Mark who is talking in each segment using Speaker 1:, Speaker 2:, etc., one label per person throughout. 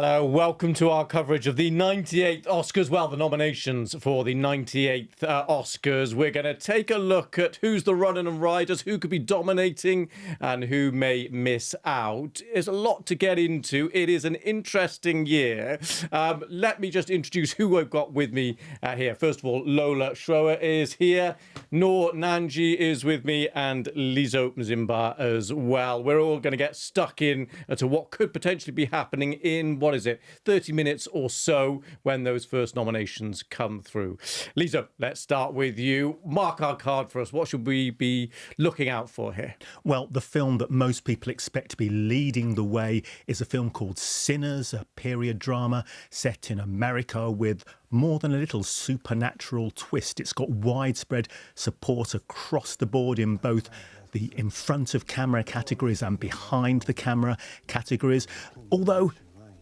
Speaker 1: Hello, welcome to our coverage of the 98th Oscars. Well, the nominations for the 98th Oscars. We're going to take a look at who's the running and riders, who could be dominating and who may miss out. There's a lot to get into. It is an interesting year. Let me just introduce who I've got with me here. First of all, Lola Schroer is here. Noor Nanji is with me, and Lizo Mzimba as well. We're all going to get stuck in to what could potentially be happening in, 30 minutes or so when those first nominations come through. Lizo, let's start with you. Mark our card for us. What should we be looking out for here?
Speaker 2: Well, the film that most people expect to be leading the way is a film called Sinners, a period drama set in America with more than a little supernatural twist. It's got widespread support across the board in both the in front of camera categories and behind the camera categories. Although,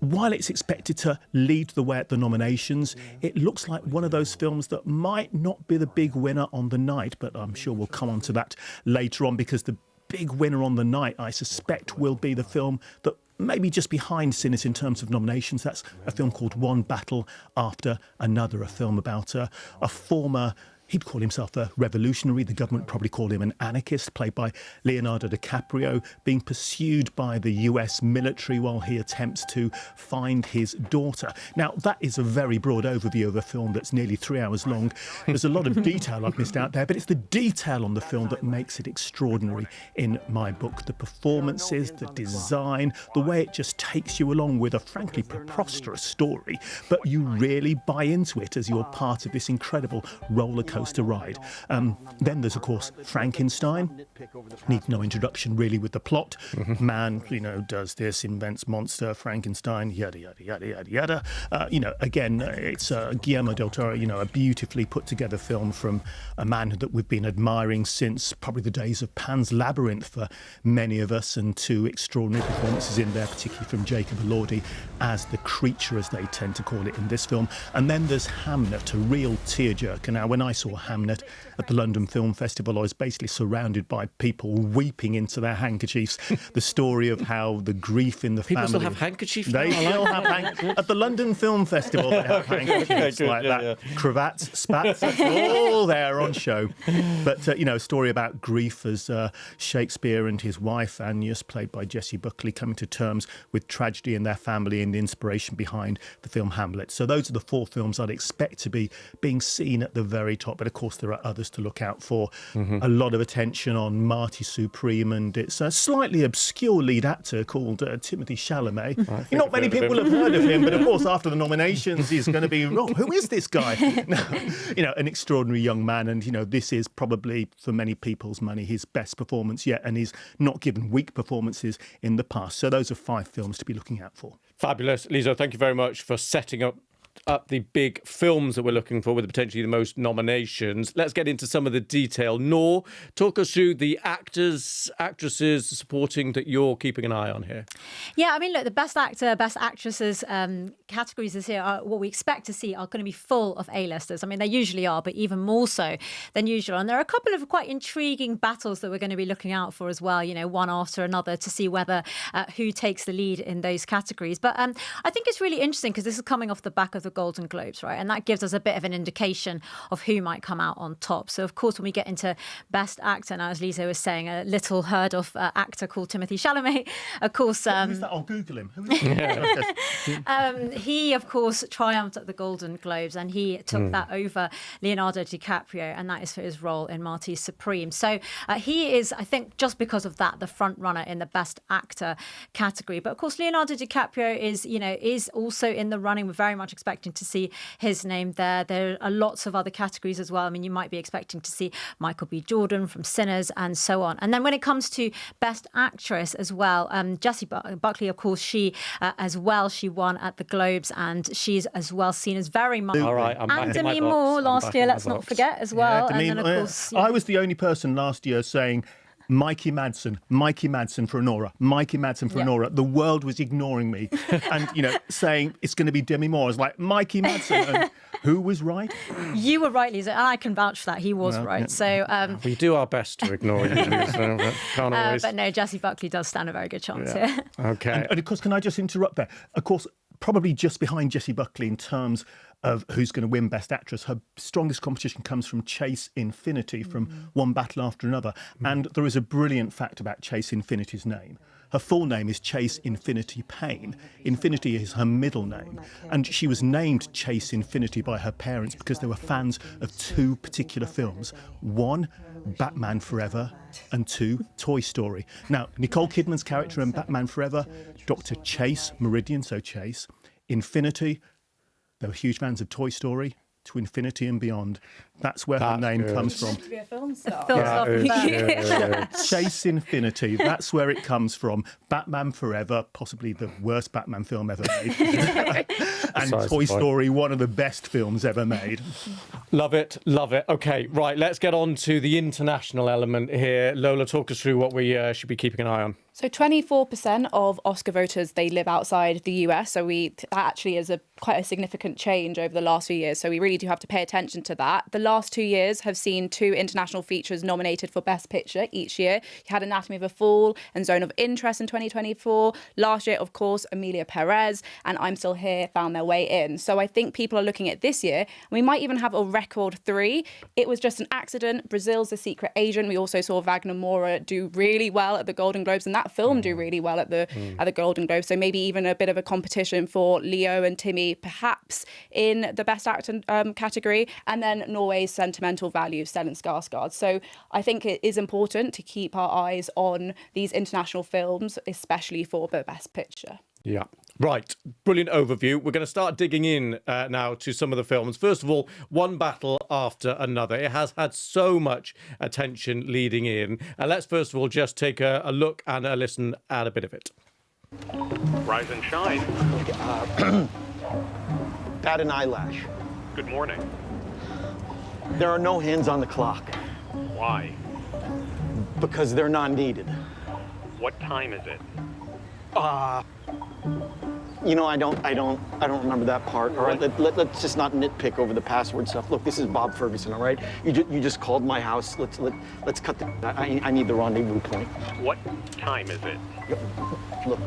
Speaker 2: while it's expected to lead the way at the nominations, it looks like one of those films that might not be the big winner on the night, but I'm sure we'll come on to that later on, because the big winner on the night, I suspect, will be the film that maybe just behind Sinners in terms of nominations. That's a film called One Battle After Another, a film about a former... He'd call himself a revolutionary. The government probably called him an anarchist, played by Leonardo DiCaprio, being pursued by the US military while he attempts to find his daughter. Now, that is a very broad overview of a film that's nearly 3 hours long. There's a lot of detail I've missed out there, but it's the detail on the film that makes it extraordinary in my book. The performances, the design, the way it just takes you along with a frankly preposterous story, but you really buy into it as you're part of this incredible roller coaster ride. Then there's, of course, Frankenstein. Needs no introduction, really, with the plot. Man, does this, invents monster, Frankenstein, yada, yada, yada, yada, yada. Again, it's Guillermo del Toro, a beautifully put together film from a man that we've been admiring since probably the days of Pan's Labyrinth for many of us, and two extraordinary performances in there, particularly from Jacob Elordi as the creature, as they tend to call it in this film. And then there's Hamnet, a real tearjerker. Now, when I saw Hamnet at the London Film Festival, I was basically surrounded by people weeping into their handkerchiefs. The story of how the grief in the family...
Speaker 1: People still have handkerchiefs?
Speaker 2: They still have handkerchiefs. At the London Film Festival, they have handkerchiefs like that. Yeah. Cravats, spats, that's all there on show. But, a story about grief as Shakespeare and his wife, Agnes, played by Jessie Buckley, coming to terms with tragedy in their family and the inspiration behind the film Hamlet. So those are the four films I'd expect to be being seen at the very top. But of course, there are others to look out for. A lot of attention on Marty Supreme and its a slightly obscure lead actor called Timothée Chalamet. Not many people have heard of him, but of course, after the nominations, he's going to be, who is this guy? An extraordinary young man. And, this is probably, for many people's money, his best performance yet. And he's not given weak performances in the past. So those are 5 films to be looking out for.
Speaker 1: Fabulous. Lizo, thank you very much for setting up the big films that we're looking for with potentially the most nominations. Let's get into some of the detail. Noor, talk us through the actors, actresses supporting that you're keeping an eye on here.
Speaker 3: Yeah, look, the best actor, best actresses categories this year are what we expect to see are going to be full of A-listers. They usually are, but even more so than usual. And there are a couple of quite intriguing battles that we're going to be looking out for as well, one after another, to see whether who takes the lead in those categories. But I think it's really interesting because this is coming off the back of the Golden Globes, right? And that gives us a bit of an indication of who might come out on top. So, of course, when we get into Best Actor, now, as Lizo was saying, a little heard of actor called Timothée Chalamet, of course.
Speaker 2: Who's that? I'll Google him. Who is he?
Speaker 3: He, of course, triumphed at the Golden Globes, and he took that over Leonardo DiCaprio, and that is for his role in Marty Supreme. So he is, I think, just because of that, the front runner in the Best Actor category. But, of course, Leonardo DiCaprio is also in the running. We're very much expecting to see his name there. There are lots of other categories as well. You might be expecting to see Michael B. Jordan from Sinners and so on. And then when it comes to Best Actress as well, Jessie Buckley, of course, she as well, she won at the Globes, and she's as well seen as very much.
Speaker 1: All right,
Speaker 3: and Demi Moore last year, let's not forget as well.
Speaker 2: Yeah,
Speaker 3: and then, of course,
Speaker 2: I was the only person last year saying Mikey Madsen for Nora, Mikey Madsen for Nora. The world was ignoring me and, saying it's going to be Demi Moore. I was like, Mikey Madsen. And who was right?
Speaker 3: You were right, Lisa, and I can vouch for that. He was right.
Speaker 2: Yeah.
Speaker 3: So
Speaker 1: we do our best to ignore you, Lisa, but can't always.
Speaker 3: But no, Jessie Buckley does stand a very good chance here.
Speaker 1: Okay.
Speaker 2: And of course, can I just interrupt there? Of course, probably just behind Jessie Buckley in terms of who's going to win Best Actress. Her strongest competition comes from Chase Infinity, from One Battle After Another. And there is a brilliant fact about Chase Infinity's name. Her full name is Chase Infinity Payne. Infinity is her middle name. And she was named Chase Infinity by her parents because they were fans of two particular films. One, Batman Forever, and two, Toy Story. Now, Nicole Kidman's character in Batman Forever, Dr. Chase, Meridian, so Chase. Infinity, they were huge fans of Toy Story, to infinity and beyond. That's where her name comes from.
Speaker 4: To be a film star.
Speaker 2: Chase Infinity, that's where it comes from. Batman Forever, possibly the worst Batman film ever made. And Toy Story, one of the best films ever made.
Speaker 1: Love it, love it. Okay, right, let's get on to the international element here. Lola, talk us through what we should be keeping an eye on.
Speaker 4: So 24% of Oscar voters, they live outside the US. So that actually is quite a significant change over the last few years. So we really do have to pay attention to that. The last 2 years have seen 2 international features nominated for Best Picture each year. You had Anatomy of a Fall and Zone of Interest in 2024. Last year, of course, Emilia Perez and I'm Still Here found their way in. So I think people are looking at this year. We might even have a record 3. It was just an accident. Brazil's The Secret Agent. We also saw Wagner Moura do really well at the Golden Globes, and that film do really well at the Golden Globes. So maybe even a bit of a competition for Leo and Timmy, perhaps in the Best Actor category, and then Norway's Sentimental Value, Stellan Skarsgård. So I think it is important to keep our eyes on these international films, especially for the Best Picture.
Speaker 1: Yeah. Right. Brilliant overview. We're going to start digging in now to some of the films. First of all, One Battle After Another. It has had so much attention leading in. Let's first of all just take a look and a listen at a bit of it.
Speaker 5: Rise and shine.
Speaker 6: Bat an eyelash.
Speaker 5: Good morning.
Speaker 6: There are no hands on the clock
Speaker 5: Why?
Speaker 6: because they're not needed.
Speaker 5: What time is it?
Speaker 6: You know, I don't remember that part. All right, let's just not nitpick over the password stuff. Look, this is Bob Ferguson. All right, you just called my house. Let's cut the. I need the rendezvous point.
Speaker 5: What time is it?
Speaker 6: Look,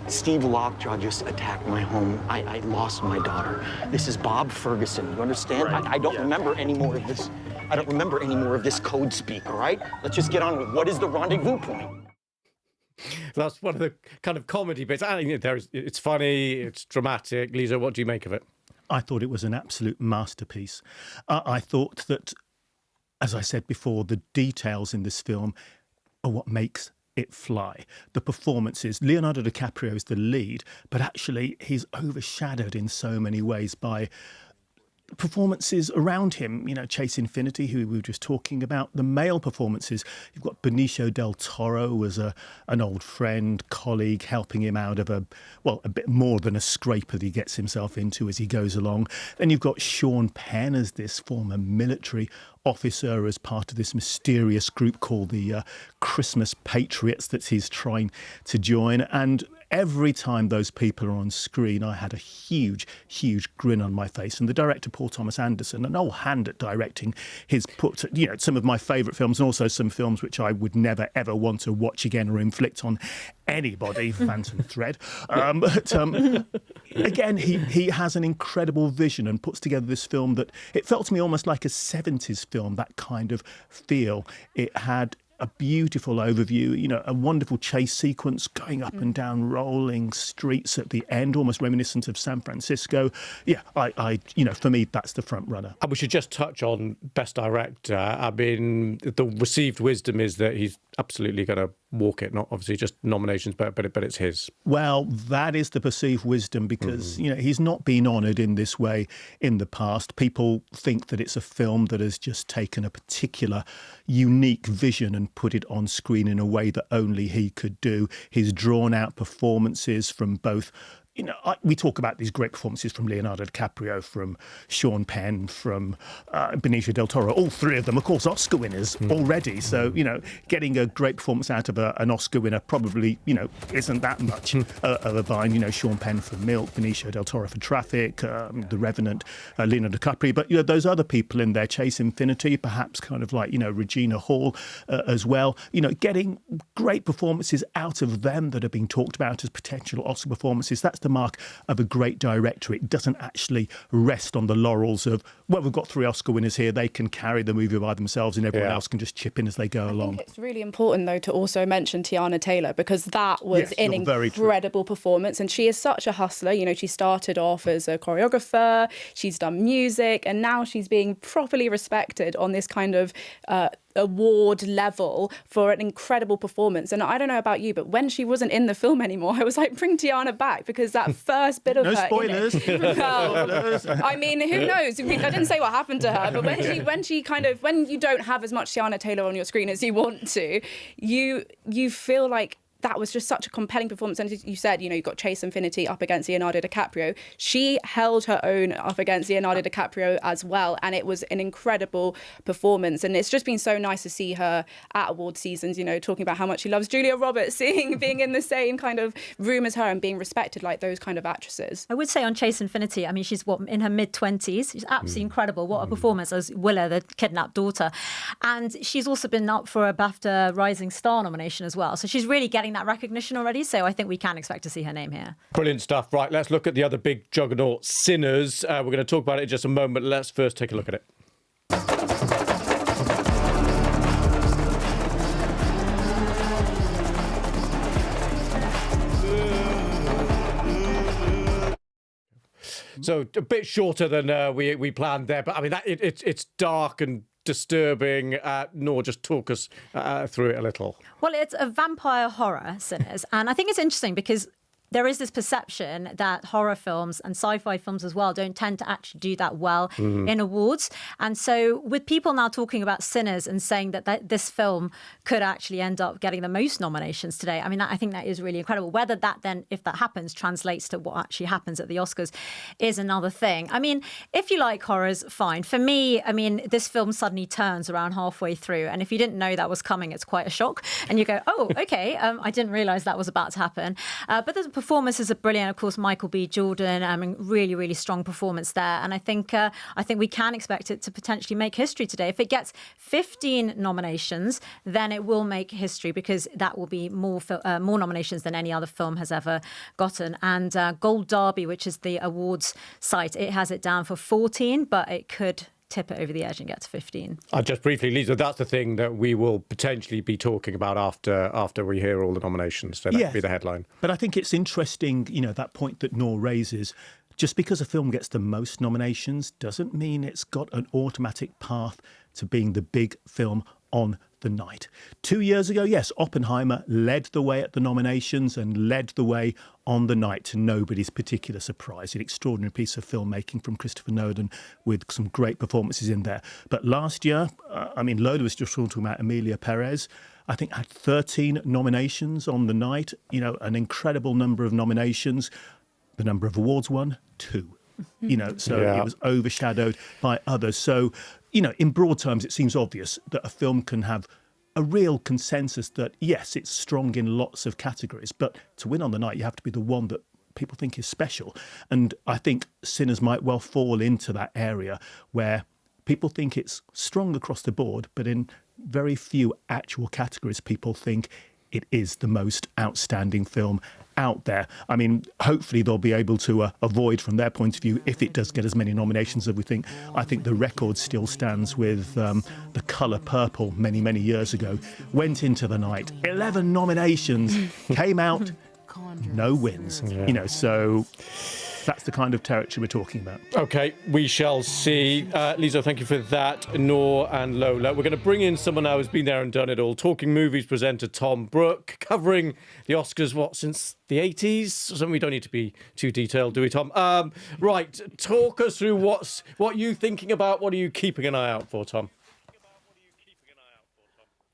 Speaker 6: Steve Lockjaw just attacked my home. I lost my daughter. This is Bob Ferguson. You understand?
Speaker 5: Right.
Speaker 6: I don't remember any more of this. I don't remember any more of this code speak. All right, let's just get on with what is the rendezvous point.
Speaker 1: That's one of the kind of comedy bits. It's funny, it's dramatic. Lisa, what do you make of it?
Speaker 2: I thought it was an absolute masterpiece. I thought that, as I said before, the details in this film are what makes it fly. The performances. Leonardo DiCaprio is the lead, but actually he's overshadowed in so many ways by performances around him. You know, Chase Infinity, who we were just talking about, the male performances. You've got Benicio del Toro as an old friend, colleague, helping him out of a bit more than a scrape that he gets himself into as he goes along. Then you've got Sean Penn as this former military officer, as part of this mysterious group called the Christmas Patriots that he's trying to join. And every time those people are on screen, I had a huge, huge grin on my face. And the director, Paul Thomas Anderson, an old hand at directing, he's put, some of my favourite films and also some films which I would never, ever want to watch again or inflict on anybody, Phantom Thread. Again, he has an incredible vision and puts together this film that it felt to me almost like a 70s film, that kind of feel. It had a beautiful overview, a wonderful chase sequence going up and down rolling streets at the end, almost reminiscent of San Francisco. Yeah, for me, that's the front runner.
Speaker 1: And we should just touch on Best Director. I mean, the received wisdom is that he's absolutely going to walk it, not obviously just nominations, but it's his.
Speaker 2: Well, that is the perceived wisdom because, he's not been honoured in this way in the past. People think that it's a film that has just taken a particular unique vision and put it on screen in a way that only he could do. His drawn-out performances from both... we talk about these great performances from Leonardo DiCaprio, from Sean Penn, from Benicio del Toro, all three of them, of course, Oscar winners already. So, getting a great performance out of an Oscar winner probably, isn't that much of a bind. Sean Penn for Milk, Benicio del Toro for Traffic, The Revenant, Leonardo DiCaprio. But, those other people in there, Chase Infinity, perhaps kind of like, Regina Hall as well, getting great performances out of them that are being talked about as potential Oscar performances. That's the the mark of a great director. It doesn't actually rest on the laurels of, well, we've got 3 Oscar winners here, they can carry the movie by themselves and everyone else can just chip in as they go along.
Speaker 4: I think it's really important, though, to also mention Tiana Taylor, because that was an incredible performance. And she is such a hustler. You know, she started off as a choreographer, she's done music, and now she's being properly respected on this kind of award level for an incredible performance. And I don't know about you, but when she wasn't in the film anymore, I was like, bring Tiana back, because that first bit of
Speaker 2: no
Speaker 4: her
Speaker 2: spoilers.
Speaker 4: I mean, who knows? I didn't say what happened to her, but when you don't have as much Tiana Taylor on your screen as you want to, you feel like that was just such a compelling performance. And as you said, you know, you've got Chase Infinity up against Leonardo DiCaprio. She held her own up against Leonardo DiCaprio as well. And it was an incredible performance. And it's just been so nice to see her at award seasons, you know, talking about how much she loves Julia Roberts, being in the same kind of room as her and being respected like those kind of actresses.
Speaker 3: I would say on Chase Infinity, I mean, she's in her mid-20s. She's absolutely incredible. What a performance as Willa, the kidnapped daughter. And she's also been up for a BAFTA Rising Star nomination as well. So she's really getting that recognition already, so I think we can expect to see her name here.
Speaker 1: Brilliant stuff. Right, let's look at the other big juggernaut, Sinners. We're going to talk about it in just a moment. Let's first take a look at it. So a bit shorter than we planned there, but I mean it's dark and disturbing. Nor just talk us through it a little.
Speaker 3: Well, it's a vampire horror, Sinners, and I think it's interesting because there is this perception that horror films and sci-fi films as well don't tend to actually do that well in awards. And so with people now talking about Sinners and saying that this film could actually end up getting the most nominations today, I mean, I think that is really incredible. Whether that then, if that happens, translates to what actually happens at the Oscars is another thing. I mean, if you like horrors, fine. For me, I mean, this film suddenly turns around halfway through. And if you didn't know that was coming, it's quite a shock. And you go, oh, okay, I didn't realise that was about to happen. But there's performances are brilliant. Of course, Michael B. Jordan, I mean, really, really strong performance there. And I think we can expect it to potentially make history today. If it gets 15 nominations, then it will make history because that will be more nominations than any other film has ever gotten. And Gold Derby, which is the awards site, it has it down for 14, but it could tip it over the edge and get to 15.
Speaker 1: Just briefly, Lisa, that's the thing that we will potentially be talking about after we hear all the nominations. So that could be the headline.
Speaker 2: But I think it's interesting, you know, that point that Noor raises. Just because a film gets the most nominations doesn't mean it's got an automatic path to being the big film on the night. 2 years ago, yes, Oppenheimer led the way at the nominations and led the way on the night, to nobody's particular surprise. An extraordinary piece of filmmaking from Christopher Nolan with some great performances in there. But last year, I mean, Lola was just talking about Emilia Perez. I think had 13 nominations on the night, you know, an incredible number of nominations. The number of awards won, 2. You know, so it was overshadowed by others. So, you know, in broad terms, it seems obvious that a film can have a real consensus that, yes, it's strong in lots of categories, but to win on the night, you have to be the one that people think is special. And I think Sinners might well fall into that area where people think it's strong across the board, but in very few actual categories, people think it is the most outstanding film out there. I mean, hopefully they'll be able to avoid, from their point of view, if it does get as many nominations as we think. I think the record still stands with The Colour Purple many, many years ago. Went into the night, 11 nominations, came out, no wins. You know, so that's the kind of territory we're talking about. OK, we shall see. Lisa, thank you for that. Noor and Lola. We're going to bring in someone now who's been there and done it all. Talking Movies presenter Tom Brooke, covering the Oscars, since the 80s? Something we don't need to be too detailed, do we, Tom? Right, talk us through what you thinking about. What are you keeping an eye out for, Tom?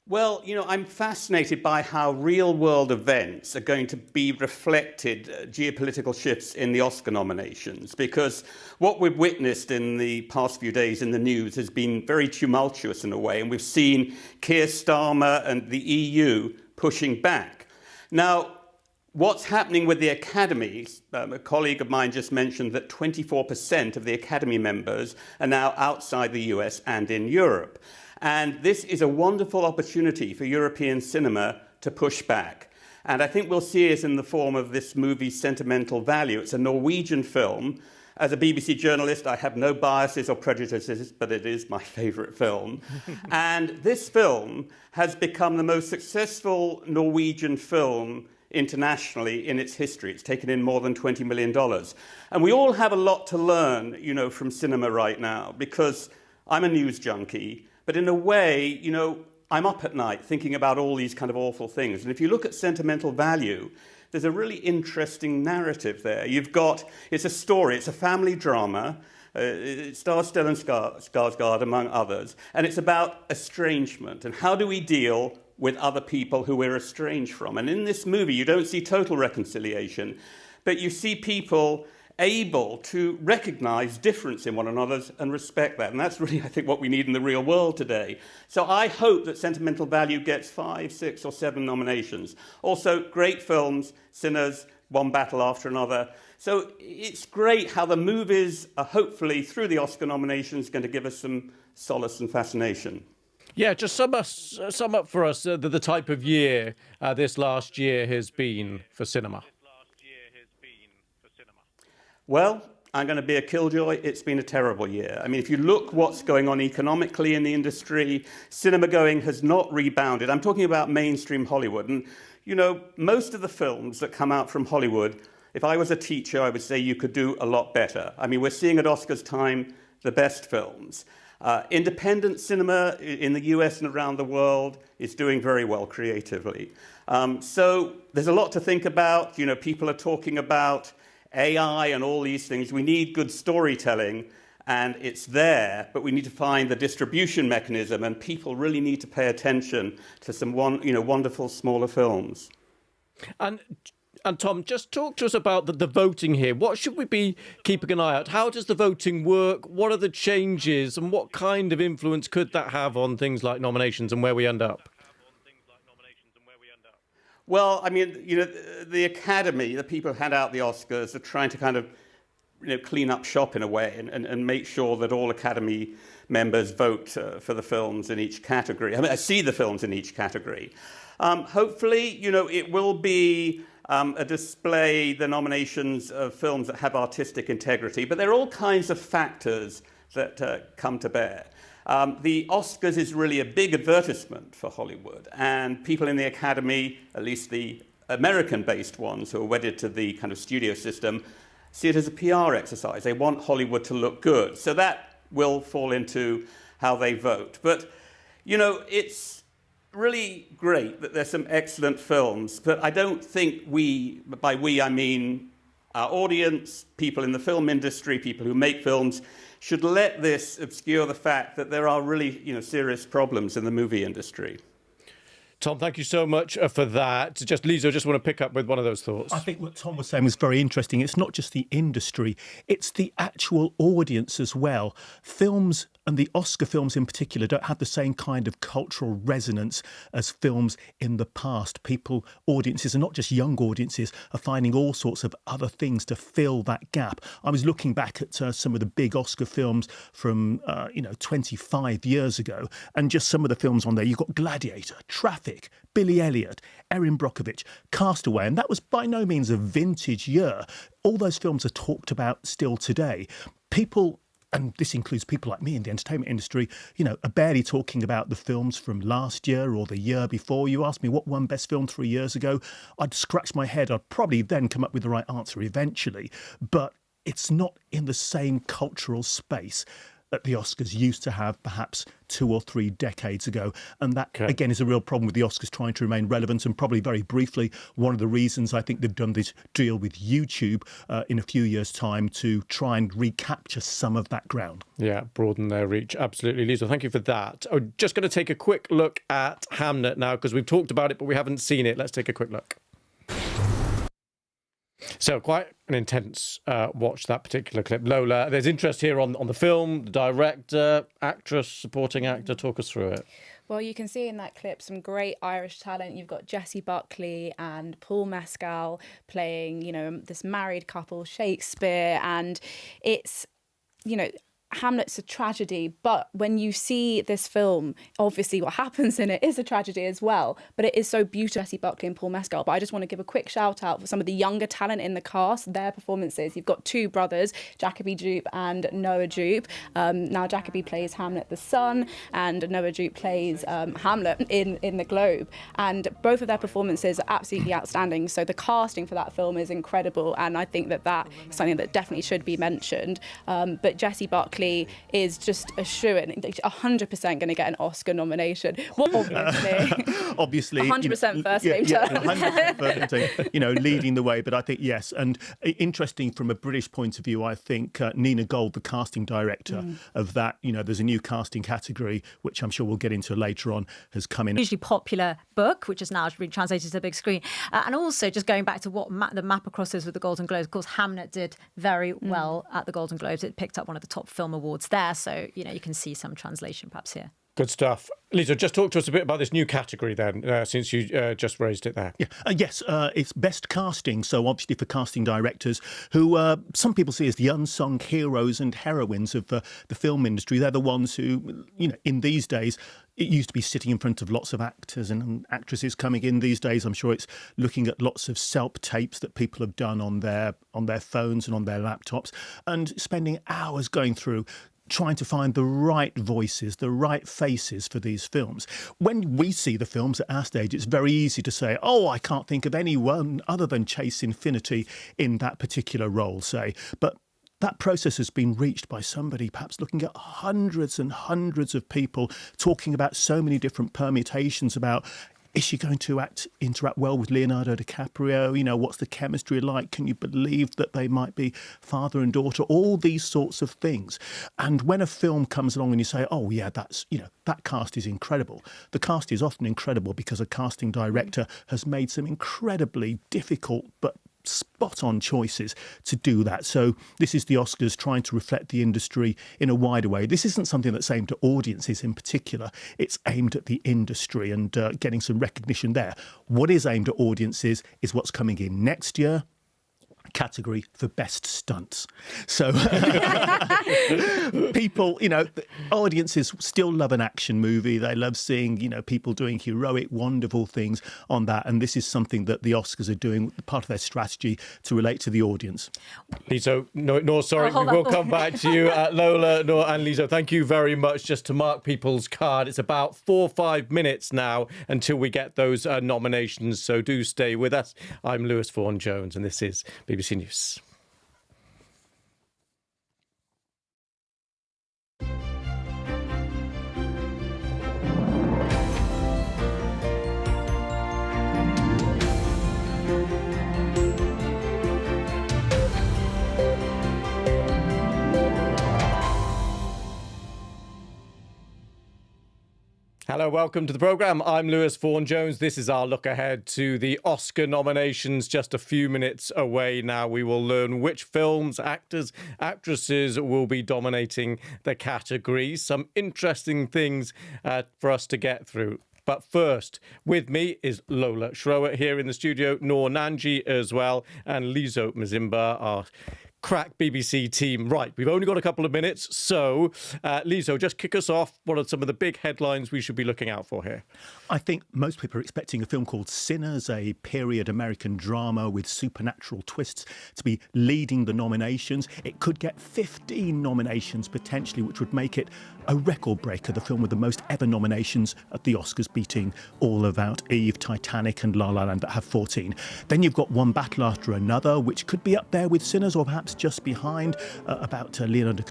Speaker 7: Well, you know, I'm fascinated by how real-world events are going to be reflected, geopolitical shifts in the Oscar nominations, because what we've witnessed in the past few days in the news has been very tumultuous in a way, and we've seen Keir Starmer and the EU pushing back. Now, what's happening with the academies, a colleague of mine just mentioned that 24% of the Academy members are now outside the US and in Europe. And this is a wonderful opportunity for European cinema to push back. And I think we'll see it in the form of this movie's sentimental value. It's a Norwegian film. As a BBC journalist, I have no biases or prejudices, but it is my favourite film. And this film has become the most successful Norwegian film internationally in its history. It's taken in more than $20 million. And we all have a lot to learn, from cinema right now, because I'm a news junkie, but in a way, I'm up at night thinking about all these kind of awful things. And if you look at sentimental value, there's a really interesting narrative there. It's a story, it's a family drama. It stars Stellan Skarsgård, among others. And it's about estrangement. And how do we deal with other people who we're estranged from? And in this movie, you don't see total reconciliation, but you see people able to recognize difference in one another and respect that. And that's really, I think, what we need in the real world today. So I hope that Sentimental Value gets 5, 6, or 7 nominations. Also, great films, Sinners, One Battle After Another. So it's great how the movies are hopefully, through the Oscar nominations, going to give us some solace and fascination.
Speaker 1: Yeah, just sum up for us the type of year this last year has been for cinema.
Speaker 7: Well, I'm going to be a killjoy. It's been a terrible year. I mean, if you look what's going on economically in the industry, cinema going has not rebounded. I'm talking about mainstream Hollywood. And, most of the films that come out from Hollywood, if I was a teacher, I would say you could do a lot better. I mean, we're seeing at Oscars time the best films. Independent cinema in the US and around the world is doing very well creatively. So there's a lot to think about. People are talking about AI and all these things. We need good storytelling, and it's there, but we need to find the distribution mechanism, and people really need to pay attention to some wonderful smaller films.
Speaker 1: And Tom, just talk to us about the voting here. What should we be keeping an eye out? How does the voting work? What are the changes, and what kind of influence could that have on things like nominations and where we end up?
Speaker 7: Well, I mean, the Academy, the people who hand out the Oscars, are trying to kind of, clean up shop in a way and make sure that all Academy members vote for the films in each category. I mean, I see the films in each category. Hopefully, it will be a display, the nominations of films that have artistic integrity, but there are all kinds of factors that come to bear. The Oscars is really a big advertisement for Hollywood, and people in the Academy, at least the American-based ones who are wedded to the kind of studio system, see it as a PR exercise. They want Hollywood to look good. So that will fall into how they vote. But, it's really great that there's some excellent films, but I don't think by we I mean our audience, people in the film industry, people who make films, should let this obscure the fact that there are really, serious problems in the movie industry.
Speaker 1: Tom, thank you so much for that. Lisa, I just want to pick up with one of those thoughts.
Speaker 2: I think what Tom was saying was very interesting. It's not just the industry, it's the actual audience as well. Films, and the Oscar films in particular, don't have the same kind of cultural resonance as films in the past. Audiences, and not just young audiences, are finding all sorts of other things to fill that gap. I was looking back at some of the big Oscar films from, 25 years ago, and just some of the films on there. You've got Gladiator, Traffic, Billy Elliot, Erin Brockovich, Castaway, and that was by no means a vintage year. All those films are talked about still today. People, and this includes people like me in the entertainment industry, are barely talking about the films from last year or the year before. You asked me what won Best Film 3 years ago, I'd scratch my head. I'd probably then come up with the right answer eventually. But it's not in the same cultural space that the Oscars used to have perhaps 2 or 3 decades ago. And that, again, is a real problem with the Oscars trying to remain relevant. And probably very briefly, one of the reasons I think they've done this deal with YouTube in a few years' time to try and recapture some of that ground.
Speaker 1: Yeah, broaden their reach. Absolutely, Lisa. Thank you for that. I'm just going to take a quick look at Hamnet now, because we've talked about it, but we haven't seen it. Let's take a quick look. So quite an intense watch, that particular clip. Lola, there's interest here on the film, the director, actress, supporting actor. Talk us through it.
Speaker 4: Well, you can see in that clip some great Irish talent. You've got Jessie Buckley and Paul Mescal playing, this married couple, Shakespeare. And it's, Hamlet's a tragedy, but when you see this film, obviously what happens in it is a tragedy as well, but it is so beautiful. Jessie Buckley and Paul Mescal. But I just want to give a quick shout out for some of the younger talent in the cast, their performances. You've got two brothers, Jacoby Jupe and Noah Jupe. Now Jacoby plays Hamlet the son, and Noah Jupe plays Hamlet in the Globe. And both of their performances are absolutely outstanding. So the casting for that film is incredible, and I think that is something that definitely should be mentioned. But Jessie Buckley is just a shoo-in, 100% going to get an Oscar nomination. Well, obviously, 100% first name turn.
Speaker 2: 100% first name, leading the way. But I think yes, and interesting from a British point of view, I think Nina Gold, the casting director of that, there's a new casting category which I'm sure we'll get into later on, has come in.
Speaker 3: Hugely popular book, which is now been translated to the big screen, and also just going back to what the map across is with the Golden Globes. Of course, Hamlet did very well at the Golden Globes. It picked up one of the top film awards there, so you can see some translation perhaps here.
Speaker 1: Good stuff. Lisa, just talk to us a bit about this new category then, since you just raised it there.
Speaker 2: Yeah. Yes, it's best casting. So obviously for casting directors who some people see as the unsung heroes and heroines of the film industry. They're the ones who, in these days, it used to be sitting in front of lots of actors and actresses coming in. These days, I'm sure it's looking at lots of self-tapes that people have done on their phones and on their laptops, and spending hours going through trying to find the right voices, the right faces for these films. When we see the films at our stage, it's very easy to say, oh, I can't think of anyone other than Chase Infinity in that particular role, say. But that process has been reached by somebody perhaps looking at hundreds and hundreds of people, talking about so many different permutations about, is she going to interact well with Leonardo DiCaprio? What's the chemistry like? Can you believe that they might be father and daughter? All these sorts of things. And when a film comes along and you say, oh, yeah, that's, that cast is incredible. The cast is often incredible because a casting director has made some incredibly difficult but spot-on choices to do that. So this is the Oscars trying to reflect the industry in a wider way. This isn't something that's aimed at audiences in particular. It's aimed at the industry and getting some recognition there. What is aimed at audiences is what's coming in next year. Category for best stunts. So people, audiences still love an action movie. They love seeing, people doing heroic, wonderful things on that. And this is something that the Oscars are doing, part of their strategy to relate to the audience.
Speaker 1: Lizo, we'll come back to you. Lola, Noor and Lizo, thank you very much. Just to mark people's card, it's about 4 or 5 minutes now until we get those nominations. So do stay with us. I'm Lewis Vaughan Jones, and this is BBC News. Hello, welcome to the programme. I'm Lewis Vaughan Jones. This is our look ahead to the Oscar nominations. Just a few minutes away now. We will learn which films, actors, actresses will be dominating the categories. Some interesting things for us to get through. But first, with me is Lola Schroer here in the studio, Noor Nanji as well, and Lizo Mzimba, our crack BBC team. Right, we've only got a couple of minutes, so Lizo, just kick us off. What are some of the big headlines we should be looking out for here?
Speaker 2: I think most people are expecting a film called Sinners, a period American drama with supernatural twists, to be leading the nominations. It could get 15 nominations potentially, which would make it a record breaker, the film with the most ever nominations at the Oscars, beating All About Eve, Titanic and La La Land that have 14. Then you've got One Battle After Another, which could be up there with Sinners or perhaps just behind, about Leonardo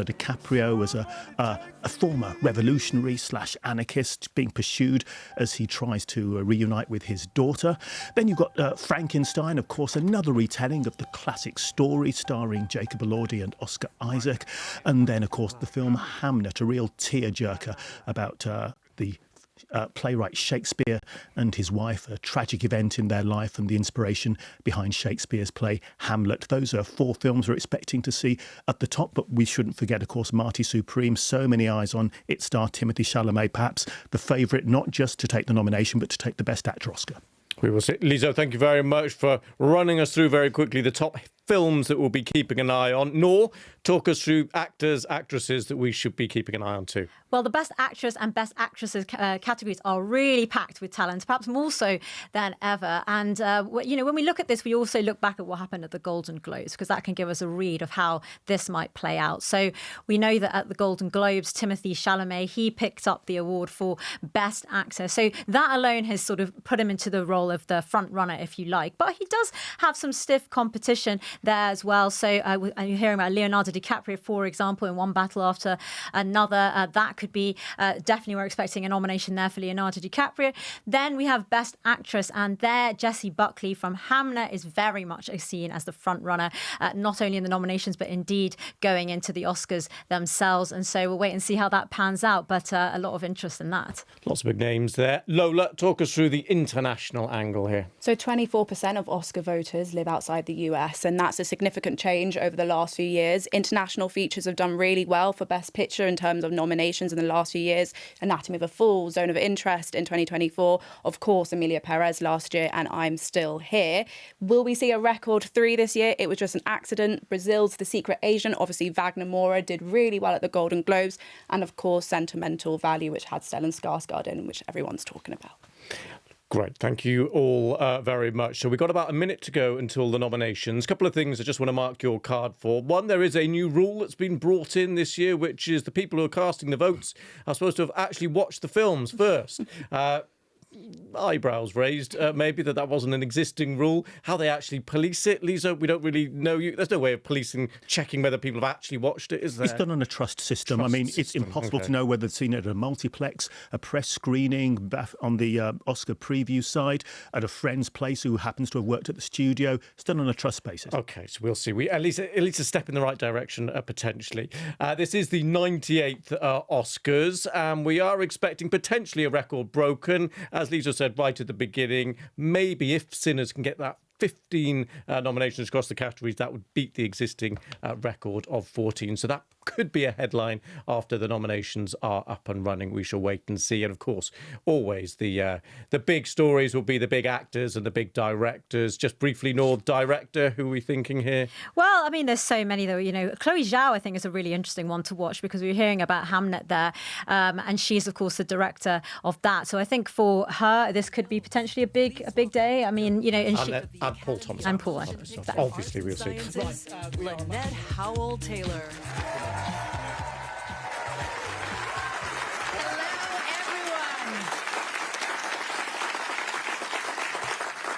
Speaker 2: DiCaprio as a former revolutionary / anarchist being pursued as he tries to reunite with his daughter. Then you've got Frankenstein, of course, another retelling of the classic story starring Jacob Elordi and Oscar Isaac. And then, of course, the film Hamlet, a real tearjerker about the playwright Shakespeare and his wife, a tragic event in their life and the inspiration behind Shakespeare's play Hamlet. Those are 4 films we're expecting to see at the top, but we shouldn't forget, of course, Marty Supreme. So many eyes on its star Timothée Chalamet, perhaps the favourite not just to take the nomination but to take the Best Actor Oscar.
Speaker 1: We will see. Lizo, thank you very much for running us through very quickly the top films that we'll be keeping an eye on, nor talk us through actors, actresses that we should be keeping an eye on too.
Speaker 3: Well, the Best Actress and Best Actresses categories are really packed with talent, perhaps more so than ever. And, when we look at this, we also look back at what happened at the Golden Globes, because that can give us a read of how this might play out. So we know that at the Golden Globes, Timothée Chalamet, he picked up the award for Best Actor. So that alone has sort of put him into the role of the front runner, if you like. But he does have some stiff competition there as well. So you're hearing about Leonardo DiCaprio, for example, in one battle after another. That could be definitely, we're expecting a nomination there for Leonardo DiCaprio. Then we have Best Actress, and there Jessie Buckley from Hamnet is very much seen as the front runner, not only in the nominations but indeed going into the Oscars themselves. And so we'll wait and see how that pans out, but a lot of interest in that.
Speaker 1: Lots of big names there. Lola, talk us through the international angle here.
Speaker 4: So 24% of Oscar voters live outside the US, and that's a significant change over the last few years. International features have done really well for Best Picture in terms of nominations in the last few years. Anatomy of a Fall, Zone of Interest in 2024, of course, Emilia Perez last year, and I'm Still Here. Will we see a record 3 this year? It was just an accident. Brazil's The Secret Agent, obviously Wagner Moura, did really well at the Golden Globes, and of course Sentimental Value, which had Stellan Skarsgård in, which everyone's talking about.
Speaker 1: Great. Thank you all very much. So we've got about a minute to go until the nominations. A couple of things I just want to mark your card for. One, there is a new rule that's been brought in this year, which is the people who are casting the votes are supposed to have actually watched the films first. Eyebrows raised, maybe that wasn't an existing rule. How they actually police it, Lisa, we don't really know. There's no way of policing, checking whether people have actually watched it, is there?
Speaker 2: It's done on a trust system. It's impossible to know whether it's seen it at a multiplex, a press screening, on the Oscar preview side, at a friend's place who happens to have worked at the studio. It's done on a trust basis.
Speaker 1: OK, so we'll see. At least a step in the right direction, potentially. This is the 98th Oscars, and we are expecting potentially a record broken. As Lisa said right at the beginning, maybe if Sinners can get that 15 nominations across the categories, that would beat the existing record of 14. So that could be a headline after the nominations are up and running. We shall wait and see. And of course, always the big stories will be the big actors and the big directors. Just briefly, Nord, director, who are we thinking here?
Speaker 3: Well, I mean, there's so many though. Chloe Zhao, I think, is a really interesting one to watch because we're hearing about Hamnet there, and she's of course the director of that. So I think for her, this could be potentially a big day. I mean,
Speaker 1: And Paul Thomas.
Speaker 3: And Paul.
Speaker 1: Obviously, we'll see.
Speaker 8: Lynette Howell-Taylor.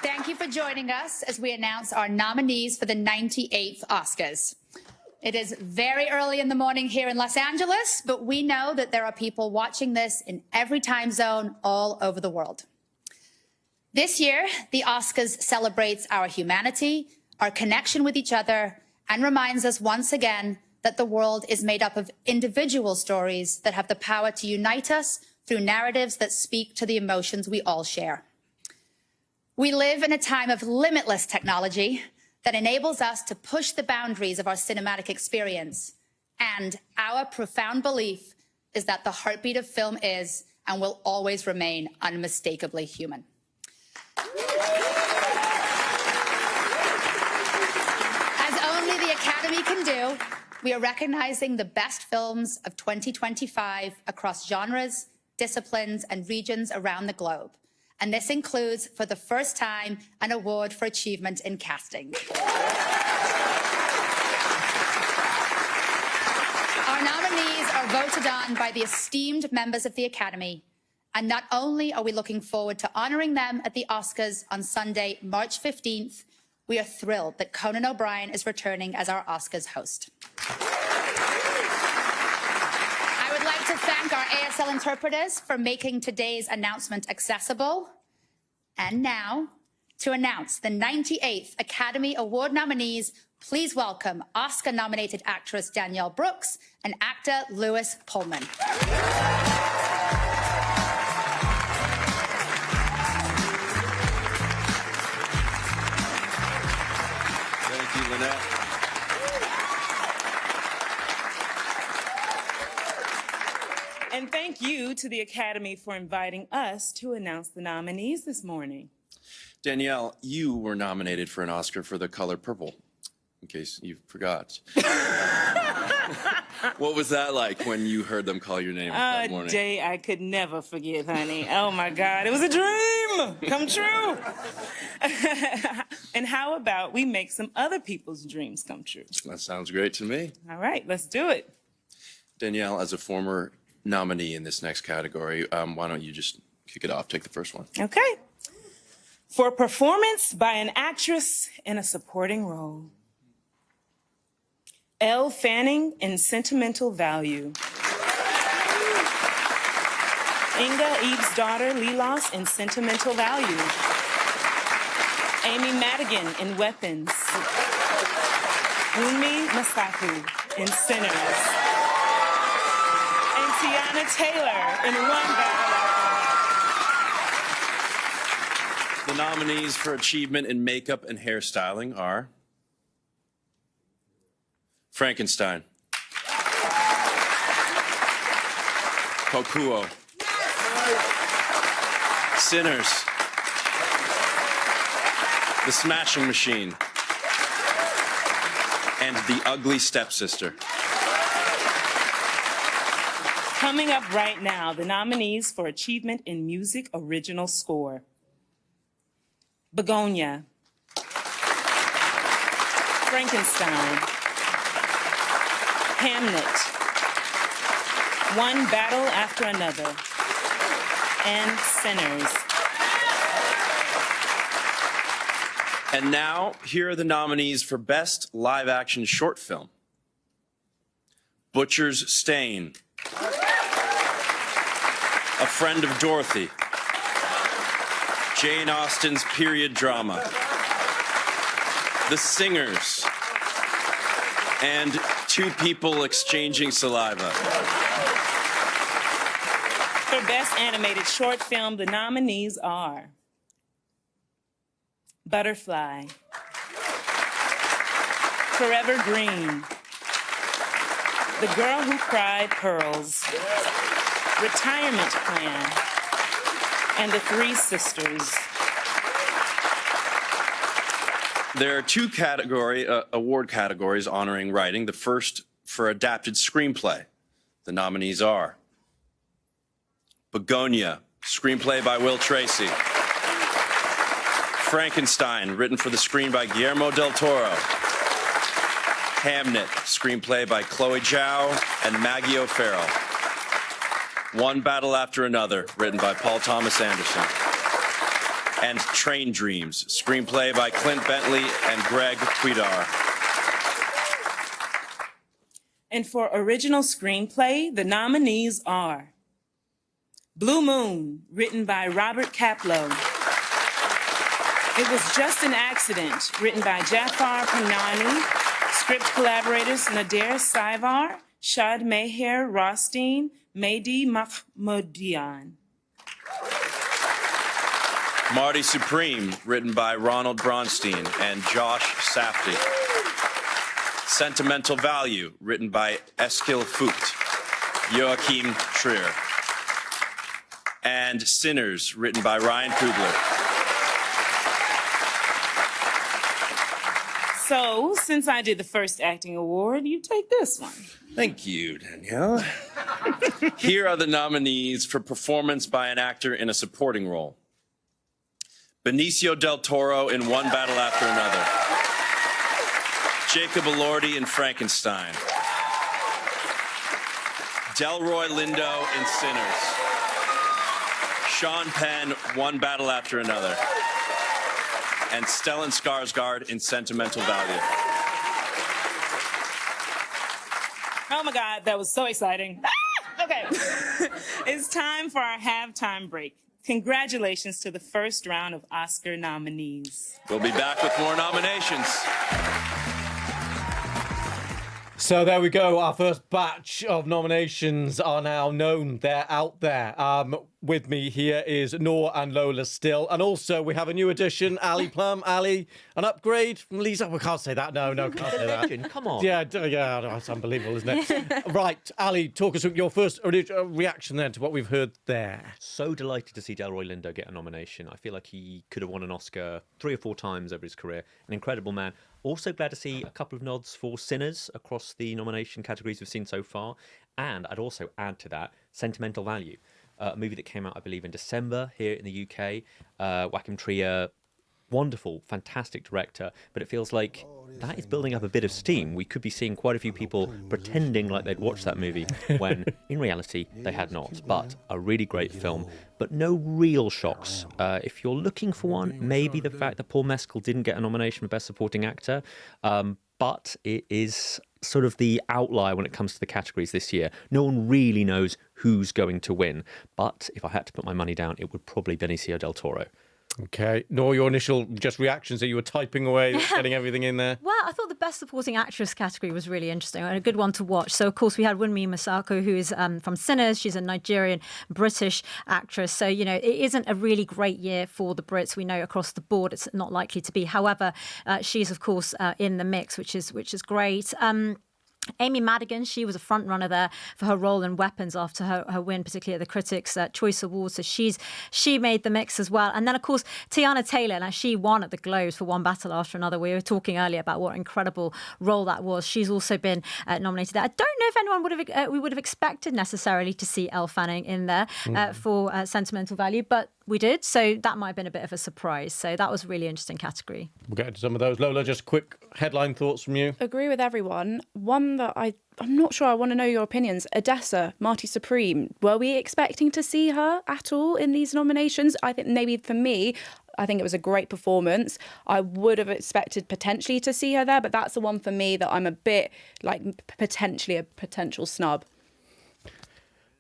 Speaker 9: Thank you for joining us as we announce our nominees for the 98th Oscars. It is very early in the morning here in Los Angeles, but we know that there are people watching this in every time zone all over the world. This year, the Oscars celebrates our humanity, our connection with each other, and reminds us once again that the world is made up of individual stories that have the power to unite us through narratives that speak to the emotions we all share. We live in a time of limitless technology that enables us to push the boundaries of our cinematic experience. And our profound belief is that the heartbeat of film is and will always remain unmistakably human. As only the Academy can do, we are recognizing the best films of 2025 across genres, disciplines, and regions around the globe. And this includes, for the first time, an award for achievement in casting. Our nominees are voted on by the esteemed members of the Academy. And not only are we looking forward to honoring them at the Oscars on Sunday, March 15th, we are thrilled that Conan O'Brien is returning as our Oscars host. I would like to thank our ASL interpreters for making today's announcement accessible. And now, to announce the 98th Academy Award nominees, please welcome Oscar-nominated actress Danielle Brooks and actor Lewis Pullman.
Speaker 10: Thank you, Lynette.
Speaker 11: And thank you to the Academy for inviting us to announce the nominees this morning.
Speaker 10: Danielle, you were nominated for an Oscar for The Color Purple. in case you forgot. What was that like when you heard them call your name that morning?
Speaker 11: Day I could never forget, honey. Oh my God, it was a dream come true. And how about we make some other people's dreams come true?
Speaker 10: That sounds great to me.
Speaker 11: All right, let's do it.
Speaker 10: Danielle, as a former nominee in this next category, why don't you just kick it off? Take the first one.
Speaker 11: Okay. For performance by an actress in a supporting role. Elle Fanning in Sentimental Value. Inga Eve's daughter, Lilas, in Sentimental Value. Amy Madigan in Weapons. Wunmi Masaku in Sinners. And Tiana Taylor in One Battle.
Speaker 10: The nominees for achievement in makeup and hairstyling are Frankenstein, Kokuo, Sinners, The Smashing Machine, and The Ugly Stepsister.
Speaker 11: Coming up right now, the nominees for achievement in music original score. Begonia, Frankenstein, Hamnet, One Battle After Another, and Sinners.
Speaker 10: And now, here are the nominees for Best Live Action Short Film. Butcher's Stain, A Friend of Dorothy, Jane Austen's period drama, The Singers, and Two People Exchanging Saliva.
Speaker 11: For Best Animated Short Film, the nominees are Butterfly, Forever Green, The Girl Who Cried Pearls, Retirement Plan, and The Three Sisters.
Speaker 10: There are two award categories honoring writing. The first for adapted screenplay. The nominees are Begonia, screenplay by Will Tracy. Frankenstein, written for the screen by Guillermo del Toro. Hamnet, screenplay by Chloe Zhao and Maggie O'Farrell. One Battle After Another, written by Paul Thomas Anderson. And Train Dreams, screenplay by Clint Bentley and Greg Cuidar.
Speaker 11: And for original screenplay, the nominees are Blue Moon, written by Robert Kaplow. It Was Just an Accident, written by Jafar Panani. Script collaborators Nadir Saivar, Shad Meher Rothstein, Mehdi Mahmoudian.
Speaker 10: Marty Supreme, written by Ronald Bronstein and Josh Safdie. Sentimental Value, written by Eskil Fucht, Joachim Trier. And Sinners, written by Ryan Coogler.
Speaker 11: So, since I did the first acting award, you take this one.
Speaker 10: Thank you, Danielle. Here are the nominees for performance by an actor in a supporting role. Benicio del Toro in One Battle After Another. Jacob Elordi in Frankenstein. Delroy Lindo in Sinners. Sean Penn, One Battle After Another. And Stellan Skarsgård in Sentimental Value.
Speaker 11: Oh my God, that was so exciting. Ah! Okay, it's time for our halftime break. Congratulations to the first round of Oscar nominees.
Speaker 10: We'll be back with more nominations.
Speaker 1: So there we go. Our first batch of nominations are now known. They're out there. with me here is Noor and Lola still. And also we have a new addition, Ali Plum. Ali, an upgrade from Lisa. We can't say that. No, can't say that.
Speaker 12: Come on.
Speaker 1: Yeah, that's unbelievable, isn't it? Right, Ali, talk us through your first reaction then to what we've heard there.
Speaker 12: So delighted to see Delroy Lindo get a nomination. I feel like he could have won an Oscar 3 or 4 times over his career. An incredible man. Also glad to see a couple of nods for Sinners across the nomination categories we've seen so far. And I'd also add to that Sentimental Value, a movie that came out, I believe, in December here in the UK. Joachim Trier, wonderful, fantastic director, but it feels like that is building up a bit of steam. We could be seeing quite a few people pretending like they'd watched that movie when, in reality, they had not. But a really great film, but no real shocks. If you're looking for one, maybe the fact that Paul Mescal didn't get a nomination for Best Supporting Actor, but it is sort of the outlier when it comes to the categories this year. No one really knows who's going to win, but if I had to put my money down, it would probably be Benicio del Toro.
Speaker 1: Okay. Nor your initial just reactions that you were typing away, getting everything in there?
Speaker 3: Well, I thought the Best Supporting Actress category was really interesting and a good one to watch. So, of course, we had Wunmi Masako, who is from Sinners. She's a Nigerian-British actress. So, you know, it isn't a really great year for the Brits. We know across the board it's not likely to be. However, she's, of course, in the mix, which is great. Amy Madigan, she was a front runner there for her role in Weapons after her win, particularly at the Critics' Choice Awards. So she made the mix as well. And then, of course, Tiana Taylor, now she won at the Globes for One Battle After Another. We were talking earlier about what an incredible role that was. She's also been nominated there. I don't know if anyone we would have expected necessarily to see Elle Fanning in there for Sentimental Value, but we did. So that might have been a bit of a surprise. So that was a really interesting category.
Speaker 1: We'll get into some of those. Lola, just quick headline thoughts from you.
Speaker 4: Agree with everyone. One that I'm not sure, I want to know your opinions. Odessa, Marty Supreme. Were we expecting to see her at all in these nominations? I think maybe for me, I think it was a great performance. I would have expected potentially to see her there, but that's the one for me that I'm a bit like potentially a potential snub.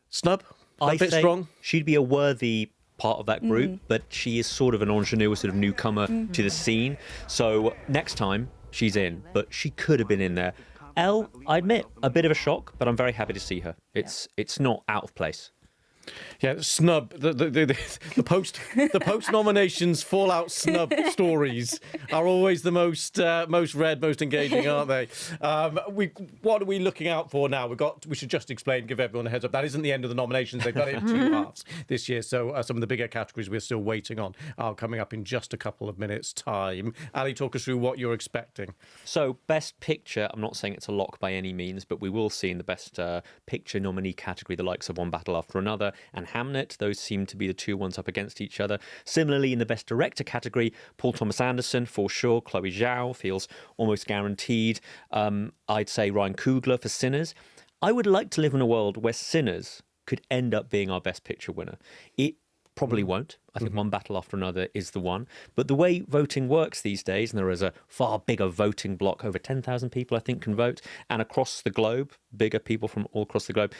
Speaker 1: Snub?
Speaker 12: I
Speaker 1: A bit
Speaker 12: say
Speaker 1: strong?
Speaker 12: She'd be a worthy part of that group, but she is sort of an ingenue, sort of newcomer to the scene. So next time she's in, but she could have been in there. Elle, I admit, a bit of a shock, but I'm very happy to see her. It's not out of place.
Speaker 1: Yeah, snub. The post nominations Fallout snub stories are always the most read, most engaging, aren't they? What are we looking out for now? We should just explain, give everyone a heads up. That isn't the end of the nominations. They've got it in 2 halves this year. So some of the bigger categories we're still waiting on are coming up in just a couple of minutes' time. Ali, talk us through what you're expecting.
Speaker 12: So, Best Picture, I'm not saying it's a lock by any means, but we will see in the Best Picture nominee category the likes of One Battle After Another and Hamnet. Those seem to be the 2 ones up against each other. Similarly, in the Best Director category, Paul Thomas Anderson, for sure. Chloe Zhao feels almost guaranteed. I'd say Ryan Coogler for Sinners. I would like to live in a world where Sinners could end up being our Best Picture winner. It probably won't. I think One Battle After Another is the one. But the way voting works these days, and there is a far bigger voting block, over 10,000 people I think can vote, and across the globe, bigger people from all across the globe,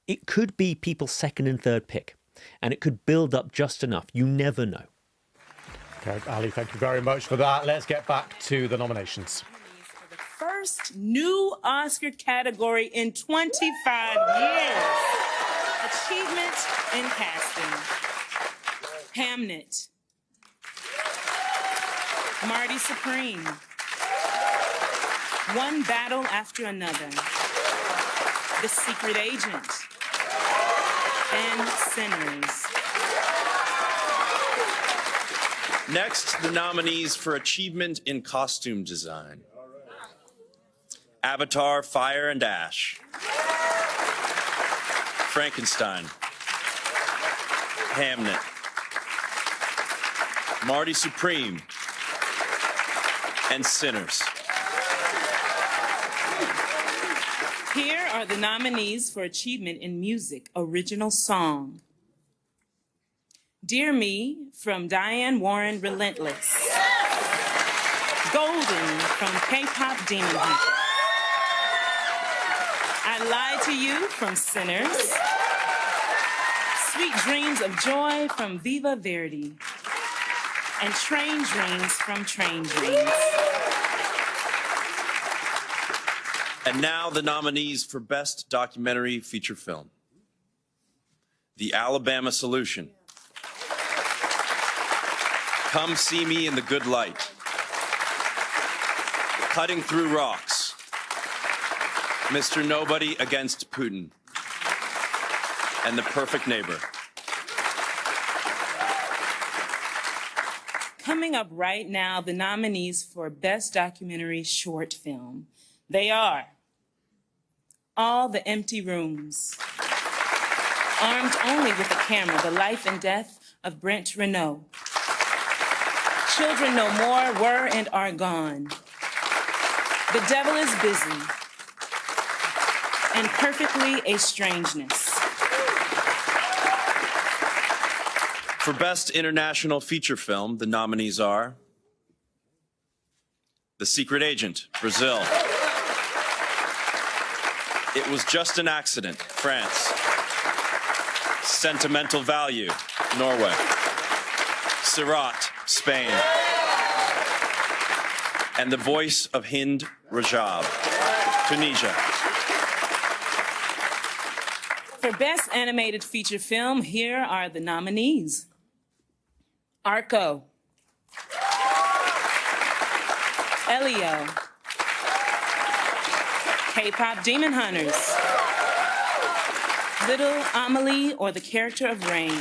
Speaker 12: it could be people's second and third pick, and it could build up just enough. You never know.
Speaker 1: Okay, Ali, thank you very much for that. Let's get back to the nominations.
Speaker 11: First new Oscar category in 25 years. Achievement in casting. Hamnet. Marty Supreme. One Battle After Another. The Secret Agent. And Sinners.
Speaker 10: Next, the nominees for Achievement in Costume Design. Avatar, Fire and Ash. Frankenstein. Hamnet. Marty Supreme. And Sinners.
Speaker 11: Here are the nominees for Achievement in Music, Original Song. Dear Me from Diane Warren, Relentless. Golden from K-Pop Demon Hunter. I Lied to You from Sinners. Sweet Dreams of Joy from Viva Verdi. And Train Dreams from Train Dreams.
Speaker 10: And now the nominees for Best Documentary Feature Film. The Alabama Solution. Come See Me in the Good Light. Cutting Through Rocks. Mr. Nobody Against Putin. And The Perfect Neighbor.
Speaker 11: Coming up right now, the nominees for Best Documentary Short Film. They are All the Empty Rooms, Armed Only with a Camera, The Life and Death of Brent Renault, Children No More Were and Are Gone, The Devil is Busy, and Perfectly a Strangeness.
Speaker 10: For Best International Feature Film, the nominees are The Secret Agent, Brazil. It Was Just an Accident, France. Sentimental Value, Norway. Sirat, Spain. And The Voice of Hind Rajab, Tunisia.
Speaker 11: For Best Animated Feature Film, here are the nominees. Arco, Elio, K-Pop Demon Hunters, Little Amelie or the Character of Rain,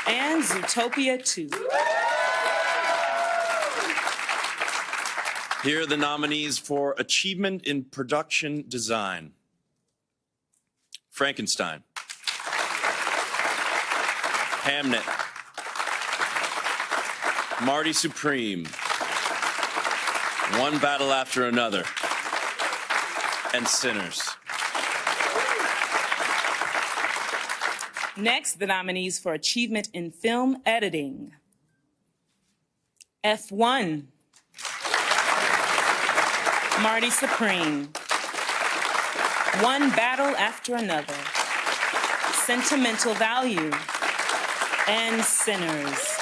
Speaker 11: and Zootopia 2.
Speaker 10: Here are the nominees for Achievement in Production Design. Frankenstein, Hamnet, Marty Supreme, One Battle After Another, and Sinners.
Speaker 11: Next, the nominees for Achievement in Film Editing. F1, Marty Supreme, One Battle After Another, Sentimental Value, and Sinners.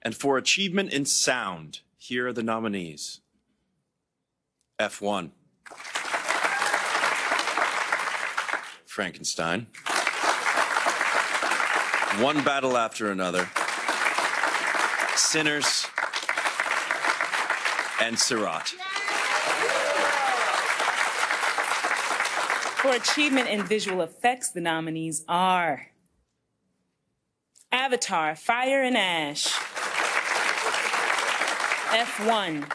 Speaker 10: And for Achievement in Sound, here are the nominees. F1, Frankenstein, One Battle After Another, Sinners, and Sirat.
Speaker 11: For Achievement in Visual Effects, the nominees are Avatar, Fire and Ash, F1,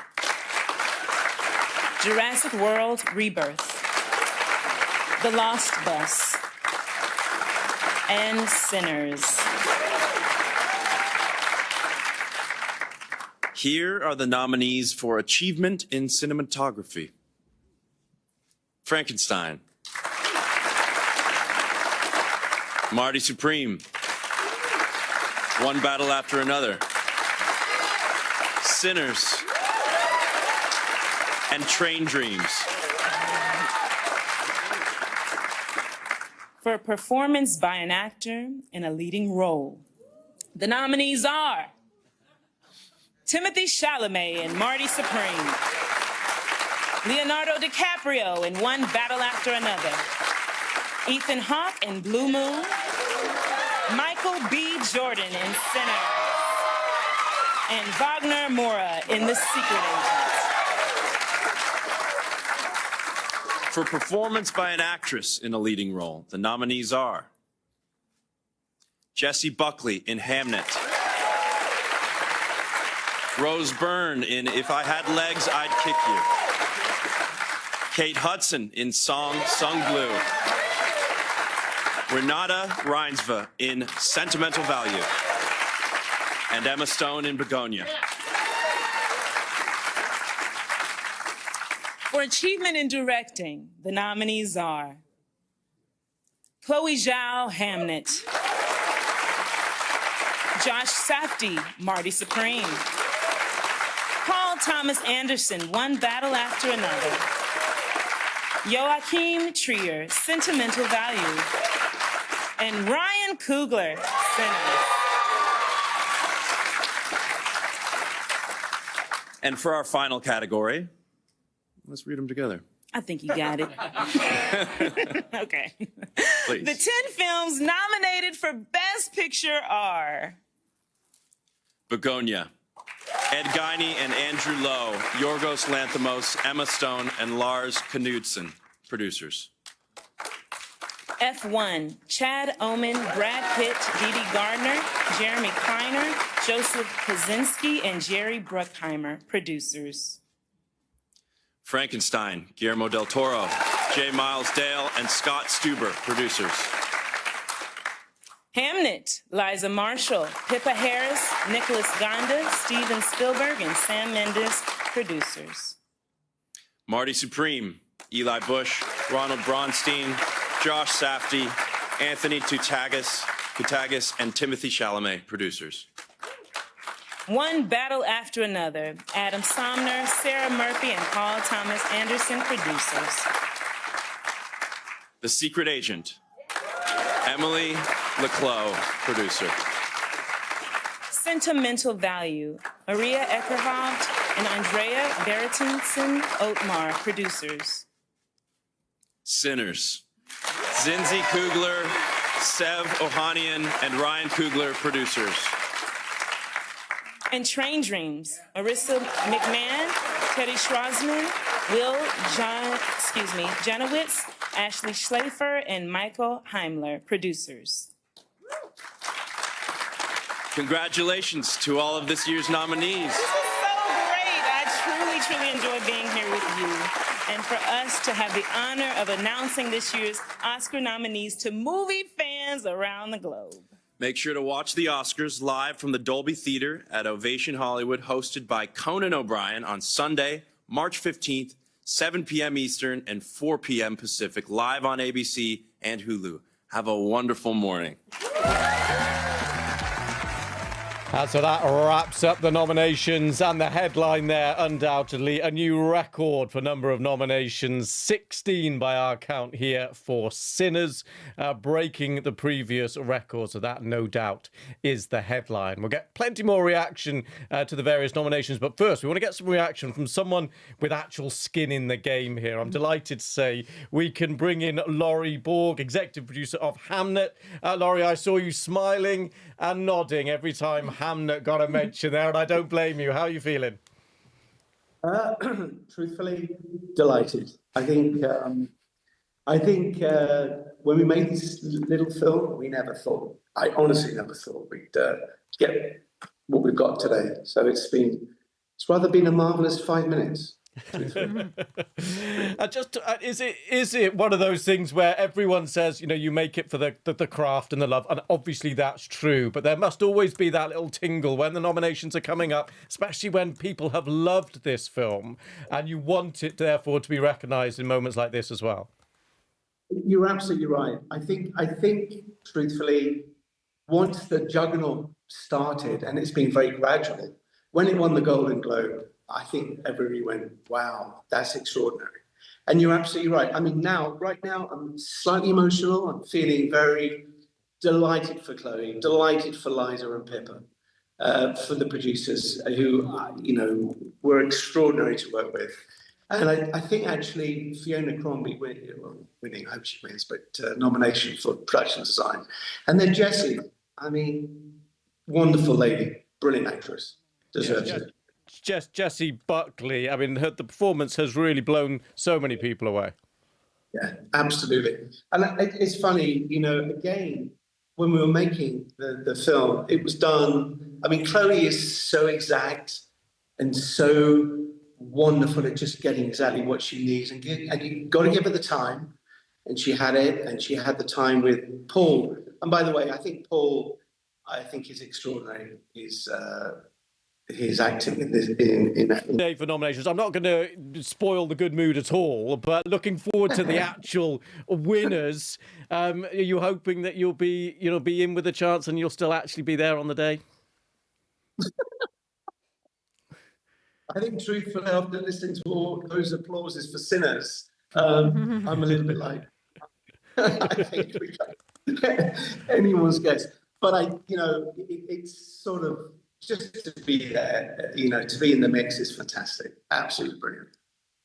Speaker 11: Jurassic World Rebirth, The Lost Bus, and Sinners.
Speaker 10: Here are the nominees for Achievement in Cinematography. Frankenstein, Marty Supreme, One Battle After Another, Sinners, and Train Dreams.
Speaker 11: For performance by an actor in a leading role, the nominees are Timothée Chalamet in Marty Supreme, Leonardo DiCaprio in One Battle After Another, Ethan Hawke in Blue Moon, Michael B. Jordan in Sinners, and Wagner Moura in The Secret Agent.
Speaker 10: For performance by an actress in a leading role, the nominees are Jessie Buckley in Hamnet, Rose Byrne in If I Had Legs, I'd Kick You, Kate Hudson in Song Sung Blue, Renata Reinsva in Sentimental Value, and Emma Stone in Begonia.
Speaker 11: For Achievement in Directing, the nominees are Chloe Zhao, Hamnet, Josh Safdie, Marty Supreme, Paul Thomas Anderson, One Battle After Another, Joachim Trier, Sentimental Value, and Ryan Coogler, Sinners.
Speaker 10: And for our final category, let's read them together.
Speaker 11: I think you got it. Okay.
Speaker 10: Please.
Speaker 11: The 10 films nominated for Best Picture are
Speaker 10: Begonia, Ed Guiney and Andrew Lowe, Yorgos Lanthimos, Emma Stone, and Lars Knudsen, producers.
Speaker 11: F1, Chad Omen, Brad Pitt, Didi Gardner, Jeremy Kleiner, Joseph Kosinski, and Jerry Bruckheimer, producers.
Speaker 10: Frankenstein, Guillermo del Toro, J. Miles Dale, and Scott Stuber, producers.
Speaker 11: Hamnet, Liza Marshall, Pippa Harris, Nicholas Gonda, Steven Spielberg, and Sam Mendes, producers.
Speaker 10: Marty Supreme, Eli Bush, Ronald Braunstein, Josh Safdie, Anthony Koutagis, and Timothy Chalamet, producers.
Speaker 11: One Battle After Another, Adam Somner, Sarah Murphy, and Paul Thomas Anderson, producers.
Speaker 10: The Secret Agent, Emily Leclos, producer.
Speaker 11: Sentimental Value, Maria Eckerhoft and Andrea Bertinson Otmar, producers.
Speaker 10: Sinners, Zinzi Kugler, Sev Ohanian, and Ryan Kugler, producers.
Speaker 11: And Train Dreams, Marissa McMahon, Teddy Schwarzman, Janowitz, Ashley Schlafer, and Michael Heimler, producers.
Speaker 10: Congratulations to all of this year's nominees.
Speaker 11: This is so great. I truly enjoy being here with you. And for us to have the honor of announcing this year's Oscar nominees to movie fans around the globe.
Speaker 10: Make sure to watch the Oscars live from the Dolby Theater at Ovation Hollywood, hosted by Conan O'Brien on Sunday, March 15th, 7 p.m. Eastern and 4 p.m. Pacific, live on ABC and Hulu. Have a wonderful morning.
Speaker 1: And so that wraps up the nominations, and the headline there, undoubtedly, a new record for number of nominations, 16 by our count here for Sinners, breaking the previous record. So that, no doubt, is the headline. We'll get plenty more reaction to the various nominations, but first, we want to get some reaction from someone with actual skin in the game here. I'm delighted to say we can bring in Laurie Borg, executive producer of Hamnet. Laurie, I saw you smiling and nodding every time Hamnet got a mention there, and I don't blame you. How are you feeling?
Speaker 13: Truthfully, delighted. I think when we made this little film, we never thought, I honestly never thought we'd get what we've got today. So it's rather been a marvelous 5 minutes.
Speaker 1: Is it one of those things where everyone says, you make it for the craft and the love, and obviously that's true, but there must always be that little tingle when the nominations are coming up, especially when people have loved this film, and you want it therefore to be recognised in moments like this as well?
Speaker 13: You're absolutely right. I think truthfully, once the juggernaut started, and it's been very gradual, when it won the Golden Globe, I think everybody went, wow, that's extraordinary. And you're absolutely right. I mean, right now, I'm slightly emotional. I'm feeling very delighted for Chloe, delighted for Liza and Pippa, for the producers who, were extraordinary to work with. And I think actually Fiona Crombie winning, I hope she wins, but nomination for production design. And then Jessie, I mean, wonderful lady, brilliant actress, deserves it.
Speaker 1: Jessie Buckley, I mean, the performance has really blown so many people away.
Speaker 13: Yeah, absolutely. And it's funny, again, when we were making the film, it was done, I mean, Chloe is so exact and so wonderful at just getting exactly what she needs. And you've got to give her the time. And she had it, and she had the time with Paul. And by the way, I think Paul, is extraordinary. His acting in that.
Speaker 1: For nominations, I'm not going to spoil the good mood at all, but looking forward to the actual winners. Are you hoping that you'll be in with a chance and you'll still actually be there on the day?
Speaker 13: I think truthfully, after listening to all those applauses for Sinners, I'm a little bit like, I think we can anyone's guess. But it's sort of, just to be there, to be in the mix is fantastic. Absolutely brilliant.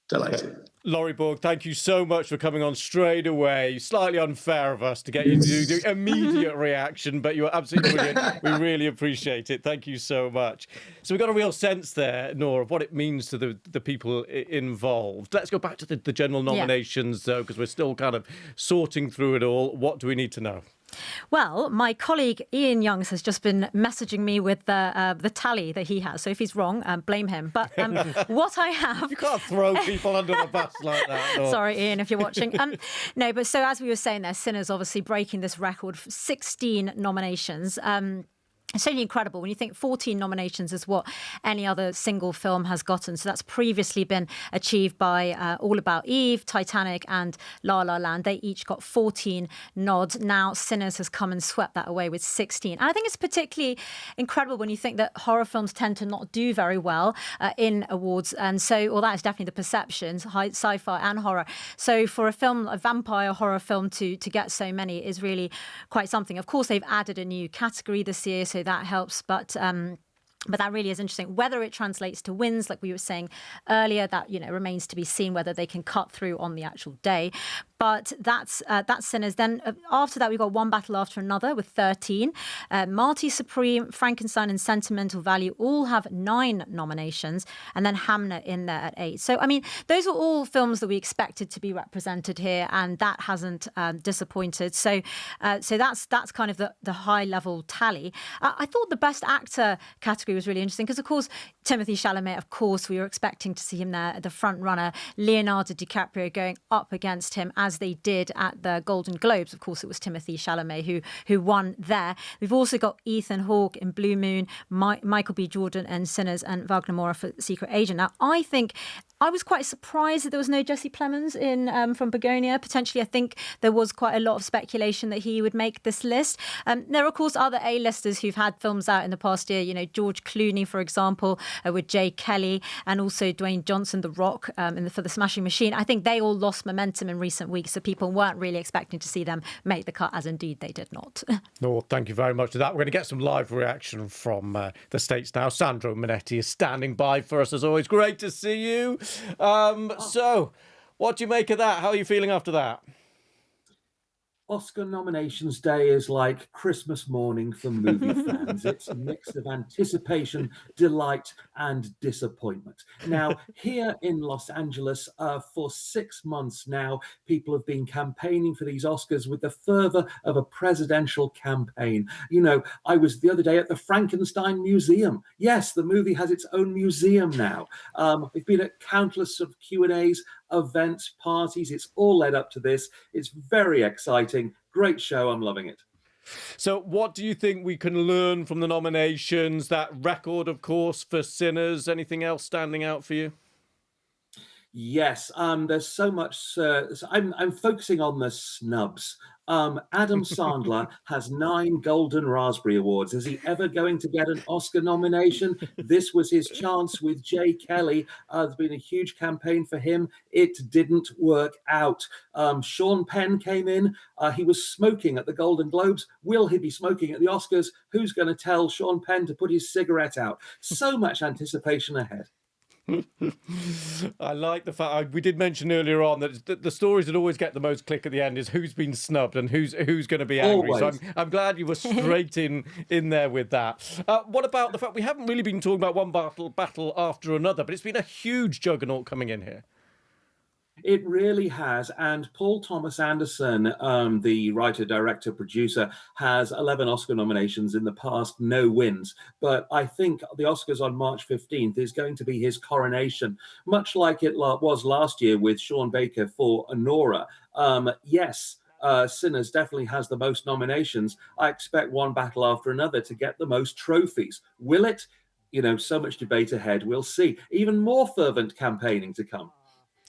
Speaker 13: Delighted.
Speaker 1: Laurie Borg, thank you so much for coming on straight away. Slightly unfair of us to get you to do the immediate reaction, but you were absolutely brilliant. We really appreciate it. Thank you so much. So we've got a real sense there, Nora, of what it means to the people involved. Let's go back to the general nominations, though, because we're still kind of sorting through it all. What do we need to know?
Speaker 3: Well, my colleague Ian Youngs has just been messaging me with the tally that he has. So if he's wrong, blame him. But what I have...
Speaker 1: You can't throw people under the bus like that. No.
Speaker 3: Sorry, Ian, if you're watching. No, but so as we were saying there, Sinners obviously breaking this record, 16 nominations. It's really incredible when you think 14 nominations is what any other single film has gotten. So that's previously been achieved by All About Eve, Titanic and La La Land. They each got 14 nods. Now Sinners has come and swept that away with 16. And I think it's particularly incredible when you think that horror films tend to not do very well in awards. And so, well, that is definitely the perception, sci-fi and horror. So for a vampire horror film to get so many is really quite something. Of course, they've added a new category this year, so that helps, but that really is interesting. Whether it translates to wins, like we were saying earlier, that remains to be seen. Whether they can cut through on the actual day. But that's Sinners. Then after that, we've got One Battle After Another with 13. Marty Supreme, Frankenstein and Sentimental Value all have 9 nominations. And then Hamnet in there at 8. So, I mean, those were all films that we expected to be represented here. And that hasn't disappointed. So that's kind of the high level tally. I thought the Best Actor category was really interesting because, of course, Timothée Chalamet, of course, we were expecting to see him there, the front runner. Leonardo DiCaprio going up against him as they did at the Golden Globes. Of course, it was Timothée Chalamet who won there. We've also got Ethan Hawke in Blue Moon, Michael B. Jordan in Sinners, and Wagner Moura for Secret Agent. Now, I think I was quite surprised that there was no Jesse Plemons in from Begonia. Potentially, I think there was quite a lot of speculation that he would make this list. There are, of course, other A-listers who've had films out in the past year. George Clooney, for example, with Jay Kelly, and also Dwayne Johnson, The Rock, for The Smashing Machine. I think they all lost momentum in recent weeks, so people weren't really expecting to see them make the cut, as indeed they did not.
Speaker 1: No, thank you very much for that. We're going to get some live reaction from the States now. Sandro Minetti is standing by for us, as always. Great to see you. So, what do you make of that? How are you feeling after that?
Speaker 14: Oscar nominations day is like Christmas morning for movie fans. It's a mix of anticipation, delight, and disappointment. Now, here in Los Angeles, for 6 months now, people have been campaigning for these Oscars with the fervor of a presidential campaign. I was the other day at the Frankenstein Museum. Yes, the movie has its own museum now. I've been at countless sort of Q&As, events, parties. It's all led up to this. It's very exciting. Great show. I'm loving it.
Speaker 1: So what do you think we can learn from the nominations? That record, of course, for Sinners. Anything else standing out for you?
Speaker 14: Yes, there's so much. I'm focusing on the snubs. Adam Sandler has 9 Golden Raspberry Awards. Is he ever going to get an Oscar nomination? This was his chance with Jay Kelly. There's been a huge campaign for him. It didn't work out. Sean Penn came in. He was smoking at the Golden Globes. Will he be smoking at the Oscars? Who's going to tell Sean Penn to put his cigarette out? So much anticipation ahead.
Speaker 1: I like the fact we did mention earlier on that the stories that always get the most click at the end is who's been snubbed and who's going to be angry.
Speaker 14: Always.
Speaker 1: So I'm glad you were straight in there with that. What about the fact we haven't really been talking about one battle after another, but it's been a huge juggernaut coming in here.
Speaker 14: It really has. And Paul Thomas Anderson, the writer, director, producer, has 11 Oscar nominations in the past, no wins. But I think the Oscars on March 15th is going to be his coronation, much like it was last year with Sean Baker for Nora. Yes. Sinners definitely has the most nominations. I expect One Battle After Another to get the most trophies. Will it? So much debate ahead. We'll see. Even more fervent campaigning to come.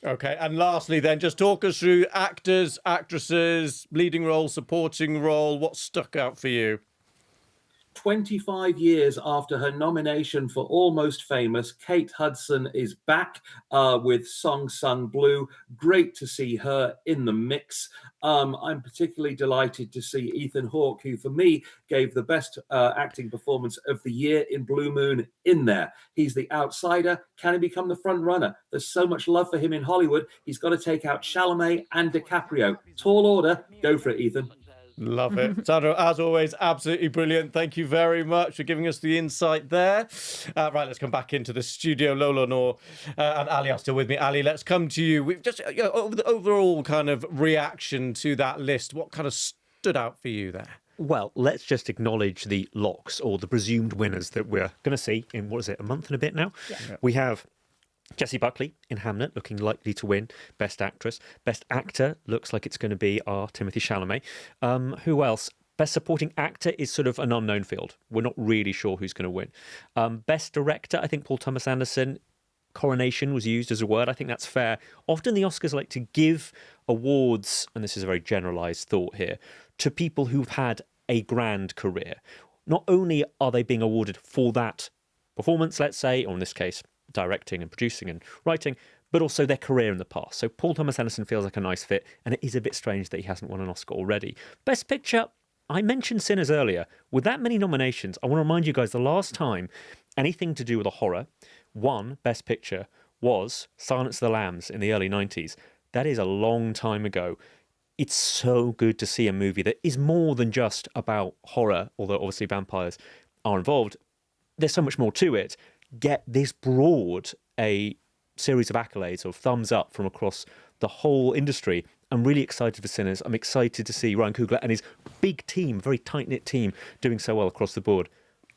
Speaker 1: Okay, and lastly then, just talk us through actors, actresses, leading role, supporting role. What stuck out for you?
Speaker 14: 25 years after her nomination for Almost Famous, Kate Hudson is back with Song Sung Blue. Great to see her in the mix. I'm particularly delighted to see Ethan Hawke, who for me gave the best acting performance of the year in Blue Moon, in there. He's the outsider. Can he become the front runner? There's so much love for him in Hollywood. He's got to take out Chalamet and DiCaprio. Tall order. Go for it, Ethan.
Speaker 1: Love it. Sandra, as always, absolutely brilliant. Thank you very much for giving us the insight there. Right, let's come back into the studio. Lola, Noor, and Ali are still with me. Ali, let's come to you. We've just over the overall kind of reaction to that list. What kind of stood out for you there?
Speaker 12: Well, let's just acknowledge the locks, or the presumed winners that we're going to see in, what is it, a month and a bit now?
Speaker 3: Yeah.
Speaker 12: We have Jessie Buckley in Hamnet, looking likely to win Best Actress. Best Actor looks like it's going to be our Timothée Chalamet. Who else? Best Supporting Actor is sort of an unknown field. We're not really sure who's going to win. Best Director, I think Paul Thomas Anderson. Coronation was used as a word. I think that's fair. Often the Oscars like to give awards, and this is a very generalised thought here, to people who've had a grand career. Not only are they being awarded for that performance, let's say, or in this case, directing and producing and writing, but also their career in the past. So Paul Thomas Anderson feels like a nice fit, and it is a bit strange that he hasn't won an Oscar already. Best Picture, I mentioned Sinners earlier. With that many nominations, I want to remind you guys the last time anything to do with a horror won Best Picture was Silence of the Lambs in the early 90s. That is a long time ago. It's so good to see a movie that is more than just about horror, although obviously vampires are involved. There's so much more to it. Get this broad a series of accolades or thumbs up from across the whole industry. I'm really excited for Sinners. I'm excited to see Ryan Coogler and his big team, very tight-knit team, doing so well across the board.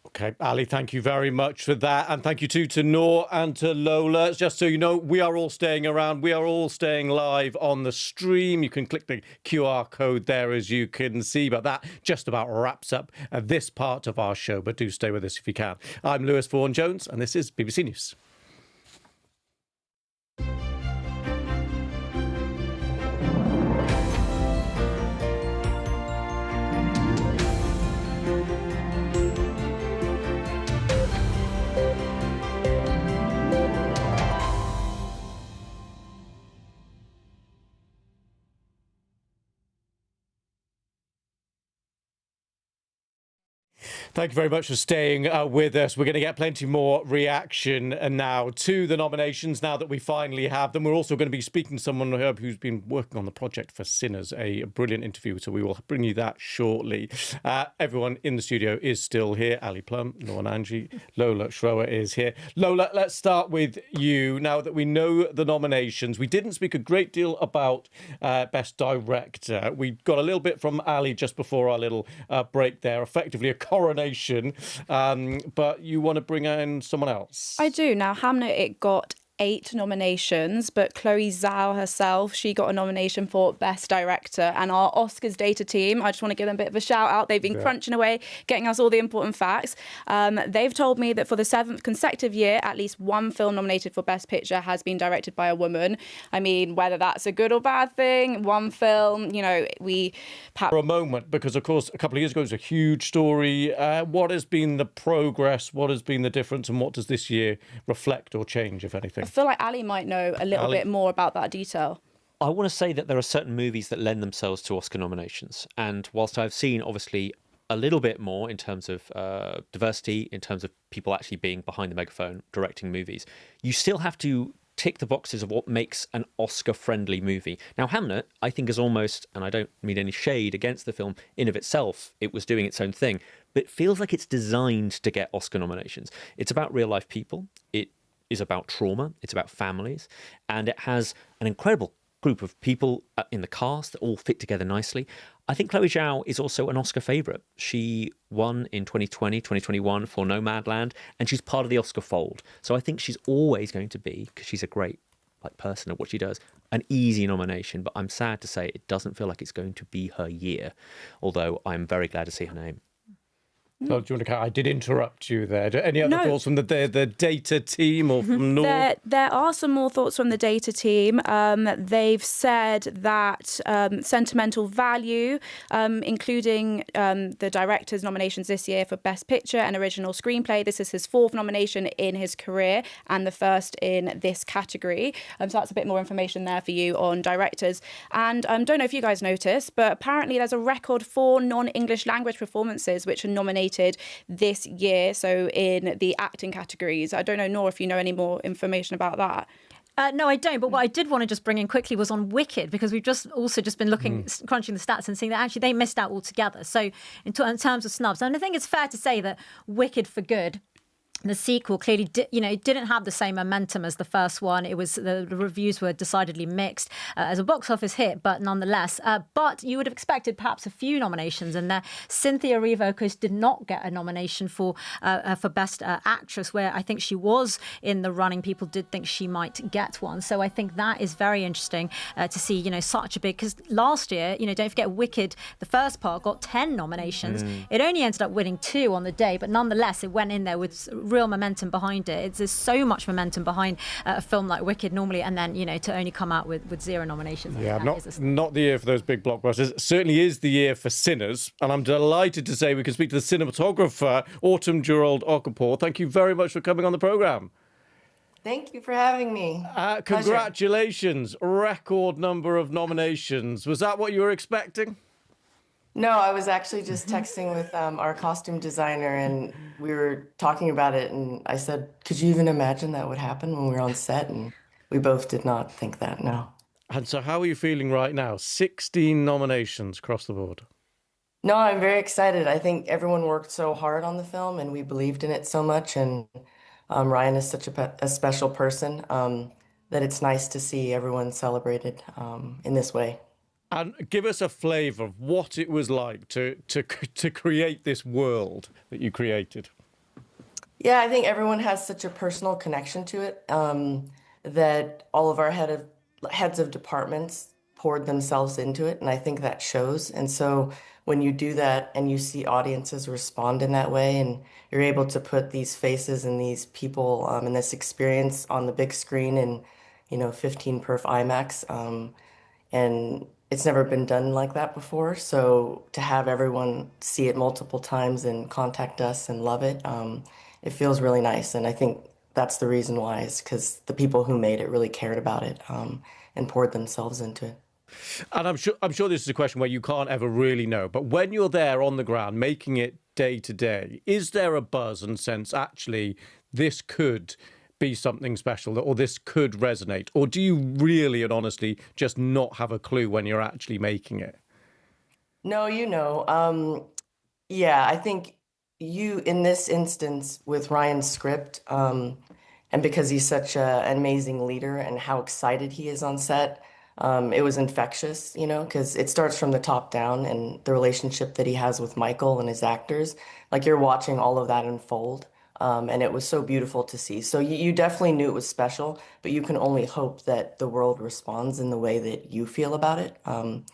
Speaker 1: Okay, Ali, thank you very much for that. And thank you too to Noor and to Lola. Just so you know, we are all staying around. We are all staying live on the stream. You can click the QR code there, as you can see. But that just about wraps up this part of our show. But do stay with us if you can. I'm Vaughan Jones, and this is BBC News. Thank you very much for staying with us. We're going to get plenty more reaction now to the nominations now that we finally have them. We're also going to be speaking to someone who's been working on the project for Sinners, a brilliant interview, so we will bring you that shortly. Everyone in the studio is still here. Ali Plum, Noor Nanji, Lola Schroer is here. Lola, let's start with you. Now that we know the nominations, we didn't speak a great deal about Best Director. We got a little bit from Ali just before our little break there, effectively a coronation. But you want to bring in someone else?
Speaker 4: I do. Now, Hamnet, it got 8 nominations, but Chloe Zhao herself, she got a nomination for Best Director. And our Oscars data team, I just want to give them a bit of a shout out. They've been crunching away, getting us all the important facts. They've told me that for the 7th consecutive year, at least one film nominated for Best Picture has been directed by a woman. I mean, whether that's a good or bad thing, one film, you know, for
Speaker 1: a moment, because of course a couple of years ago it was a huge story. What has been the progress? What has been the difference? And what does this year reflect or change, if anything?
Speaker 4: I feel like Ali might know a little bit more about that detail.
Speaker 12: I want to say that there are certain movies that lend themselves to Oscar nominations. And whilst I've seen, obviously, a little bit more in terms of diversity, in terms of people actually being behind the megaphone, directing movies, you still have to tick the boxes of what makes an Oscar-friendly movie. Now, Hamnet, I think, is almost, and I don't mean any shade against the film in of itself, it was doing its own thing, but it feels like it's designed to get Oscar nominations. It's about real-life people. It is about trauma, it's about families, and it has an incredible group of people in the cast that all fit together nicely. I think Chloe Zhao is also an Oscar favourite. She won in 2020, 2021 for Nomadland, and she's part of the Oscar fold. So I think she's always going to be, because she's a great person at what she does, an easy nomination, but I'm sad to say it doesn't feel like it's going to be her year, although I'm very glad to see her name.
Speaker 1: So, do you want to? I did interrupt you there. Any other
Speaker 4: No.
Speaker 1: thoughts from the data team or from Nor?
Speaker 4: There are some more thoughts from the data team. They've said that sentimental value, including the director's nominations this year for Best Picture and Original Screenplay. This is his 4th nomination in his career and the 1st in this category. So that's a bit more information there for you on directors. And don't know if you guys noticed, but apparently there's a record 4 non-English language performances which are nominated this year, so in the acting categories. I don't know, Nor, if you know any more information about that.
Speaker 3: No, I don't. But what I did want to just bring in quickly was on Wicked, because we've just been looking, crunching the stats and seeing that actually they missed out altogether. So in terms of snubs, and I think it's fair to say that Wicked for Good, the sequel, clearly didn't have the same momentum as the first one. It was the reviews were decidedly mixed as a box office hit, but nonetheless. But you would have expected perhaps a few nominations in there. Cynthia Erivo, of course, did not get a nomination for Best Actress, where I think she was in the running. People did think she might get one. So I think that is very interesting to see, such a big, because last year, don't forget, Wicked, the first part, got 10 nominations. It only ended up winning 2 on the day, but nonetheless, it went in there with real momentum behind it. There's so much momentum behind a film like Wicked normally, and then to only come out with 0 nominations.
Speaker 1: Yeah, not the year for those big blockbusters. It certainly is the year for Sinners, and I'm delighted to say we can speak to the cinematographer Autumn Gerald Okafor. Thank you very much for coming on the programme.
Speaker 15: Thank you for having me.
Speaker 1: Congratulations, record number of nominations. Was that what you were expecting?
Speaker 15: No, I was actually just texting with our costume designer, and we were talking about it, and I said, could you even imagine that would happen when we were on set? And we both did not think that, no.
Speaker 1: And so how are you feeling right now? 16 nominations across the board.
Speaker 15: No, I'm very excited. I think everyone worked so hard on the film, and we believed in it so much, and Ryan is such a special person that it's nice to see everyone celebrated in this way.
Speaker 1: And give us a flavour of what it was like to create this world that you created.
Speaker 15: Yeah, I think everyone has such a personal connection to it that all of our heads of departments poured themselves into it, and I think that shows. And so when you do that and you see audiences respond in that way, and you're able to put these faces and these people and this experience on the big screen in 15 perf IMAX, and it's never been done like that before. So to have everyone see it multiple times and contact us and love it, it feels really nice. And I think that's the reason why, is because the people who made it really cared about it and poured themselves into it.
Speaker 1: And I'm sure this is a question where you can't ever really know, but when you're there on the ground making it day to day, is there a buzz and sense actually this could be something special, or this could resonate? Or do you really and honestly just not have a clue when you're actually making it?
Speaker 15: No, yeah, I think in this instance with Ryan's script, and because he's such an amazing leader and how excited he is on set, it was infectious, because it starts from the top down, and the relationship that he has with Michael and his actors, like you're watching all of that unfold. And it was so beautiful to see. So you definitely knew it was special, but you can only hope that the world responds in the way that you feel about it. And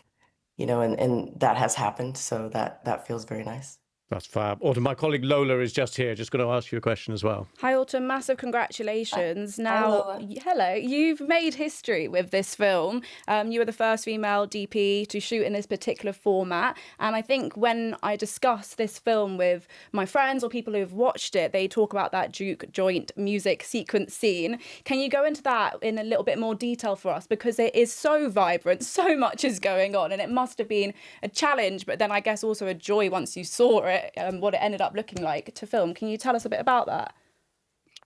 Speaker 15: that has happened. So that feels very nice.
Speaker 1: That's fab. Autumn, my colleague Lola is just here, just going to ask you a question as well.
Speaker 4: Hi, Autumn. Massive congratulations. Now,
Speaker 15: Lola.
Speaker 4: Hello. You've made history with this film. You were the first female DP to shoot in this particular format. And I think when I discuss this film with my friends or people who've watched it, they talk about that Duke joint music sequence scene. Can you go into that in a little bit more detail for us? Because it is so vibrant, so much is going on, and it must have been a challenge, but then I guess also a joy once you saw it. What it ended up looking like to film. Can you tell us a bit about that?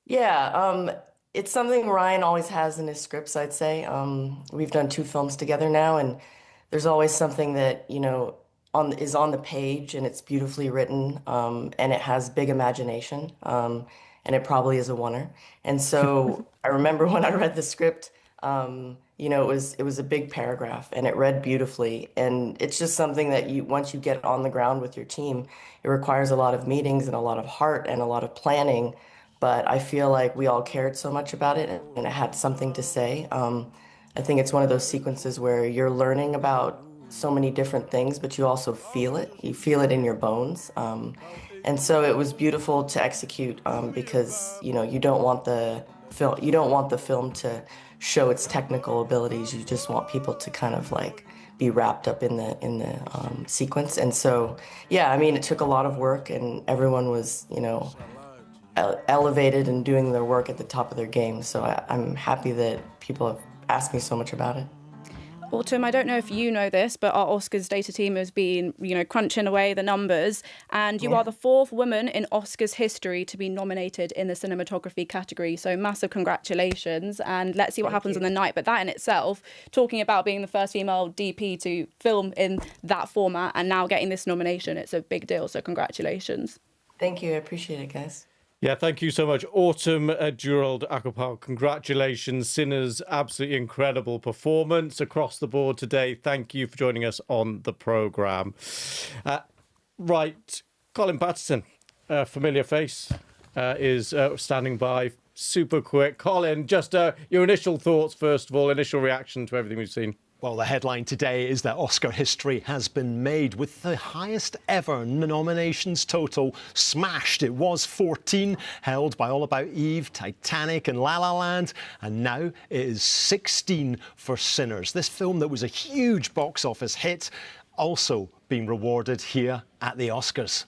Speaker 15: Yeah, it's something Ryan always has in his scripts, I'd say. We've done 2 films together now, and there's always something that, is on the page, and it's beautifully written, and it has big imagination, and it probably is a oneer. And so I remember when I read the script, it was a big paragraph, and it read beautifully. And it's just something that once you get on the ground with your team, it requires a lot of meetings and a lot of heart and a lot of planning. But I feel like we all cared so much about it, and it had something to say. I think it's one of those sequences where you're learning about so many different things, but you also feel it. You feel it in your bones. And so it was beautiful to execute because, you know, you don't want the film to show its technical abilities. You just want people to kind of like be wrapped up in the sequence. And so, yeah, I mean, it took a lot of work, and everyone was, you know, elevated and doing their work at the top of their game. So I'm happy that people have asked me so much about it.
Speaker 4: Autumn, I don't know if you know this, but our Oscars data team has been, you know, crunching away the numbers, and you are the 4th woman in Oscars history to be nominated in the cinematography category. So massive congratulations, and let's see what happens on the night. But that in itself, talking about being the first female DP to film in that format and now getting this nomination, it's a big deal. So congratulations.
Speaker 15: Thank you. I appreciate it, guys.
Speaker 1: Yeah, thank you so much. Autumn Durald Akopal, congratulations. Sinners, absolutely incredible performance across the board today. Thank you for joining us on the programme. Right, Colin Patterson, familiar face, is standing by. Super quick. Colin, just your initial thoughts, first of all, initial reaction to everything we've seen.
Speaker 16: Well, the headline today is that Oscar history has been made with the highest ever nominations total smashed. It was 14, held by All About Eve, Titanic and La La Land, and now it is 16 for Sinners. This film that was a huge box office hit, also being rewarded here at the Oscars.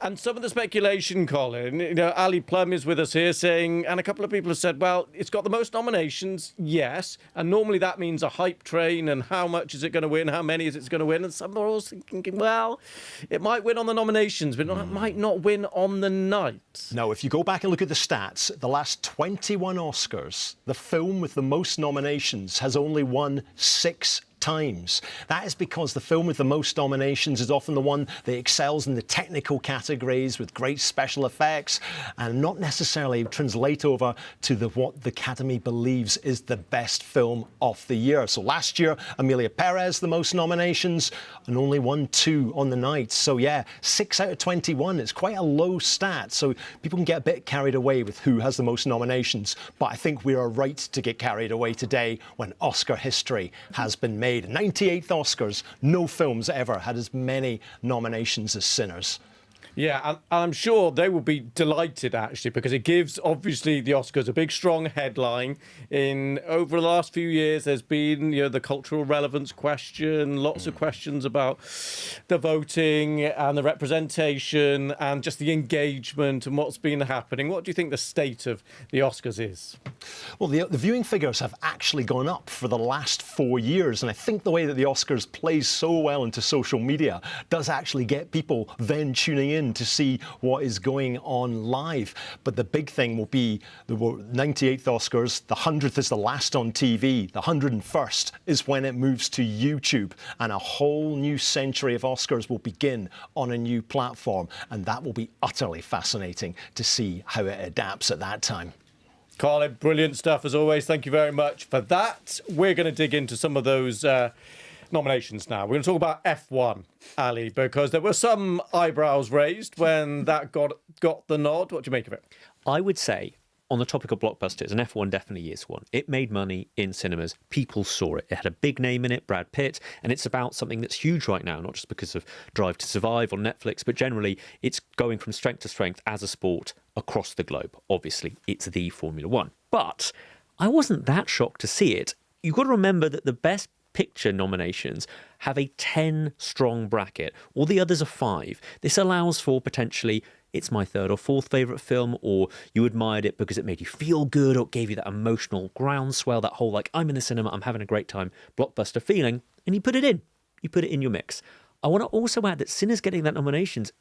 Speaker 1: And some of the speculation, Colin, you know, Ali Plum is with us here saying, and a couple of people have said, well, it's got the most nominations, yes, and normally that means a hype train, and how much is it going to win, how many is it going to win, and some are also thinking, well, it might win on the nominations, but it might not win on the night.
Speaker 16: No, if you go back and look at the stats, the last 21 Oscars, the film with the most nominations has only won 6 times. That is because the film with the most nominations is often the one that excels in the technical categories with great special effects and not necessarily translate over to what the Academy believes is the best film of the year. So last year, Amelia Perez, the most nominations, and only won 2 on the night. So yeah, 6 out of 21. It's quite a low stat. So people can get a bit carried away with who has the most nominations. But I think we are right to get carried away today when Oscar history has been made. 98th Oscars, no films ever had as many nominations as Sinners.
Speaker 1: Yeah, and I'm sure they will be delighted, actually, because it gives, obviously, the Oscars a big, strong headline. Over the last few years, there's been, you know, the cultural relevance question, lots of questions about the voting and the representation and just the engagement and what's been happening. What do you think the state of the Oscars is?
Speaker 16: Well, the viewing figures have actually gone up for the last 4 years, and I think the way that the Oscars plays so well into social media does actually get people then tuning in to see what is going on live. But the big thing will be the 98th Oscars, the 100th is the last on TV, the 101st is when it moves to YouTube, and a whole new century of Oscars will begin on a new platform, and that will be utterly fascinating to see how it adapts at that time.
Speaker 1: Colin, brilliant stuff as always. Thank you very much for that. We're going to dig into some of those nominations now. We're going to talk about F1, Ali, because there were some eyebrows raised when that got the nod. What do you make of it?
Speaker 12: I would say, on the topic of blockbusters, and F1 definitely is one, it made money in cinemas. People saw it. It had a big name in it, Brad Pitt, and it's about something that's huge right now, not just because of Drive to Survive on Netflix, but generally it's going from strength to strength as a sport across the globe. Obviously, it's the Formula One. But I wasn't that shocked to see it. You've got to remember that the Best Picture nominations have a 10-strong bracket. All the others are 5. This allows for potentially, it's my 3rd or 4th favourite film, or you admired it because it made you feel good or gave you that emotional groundswell, that whole, like, I'm in the cinema, I'm having a great time, blockbuster feeling, and you put it in. You put it in your mix. I want to also add that Sinners getting that nominations,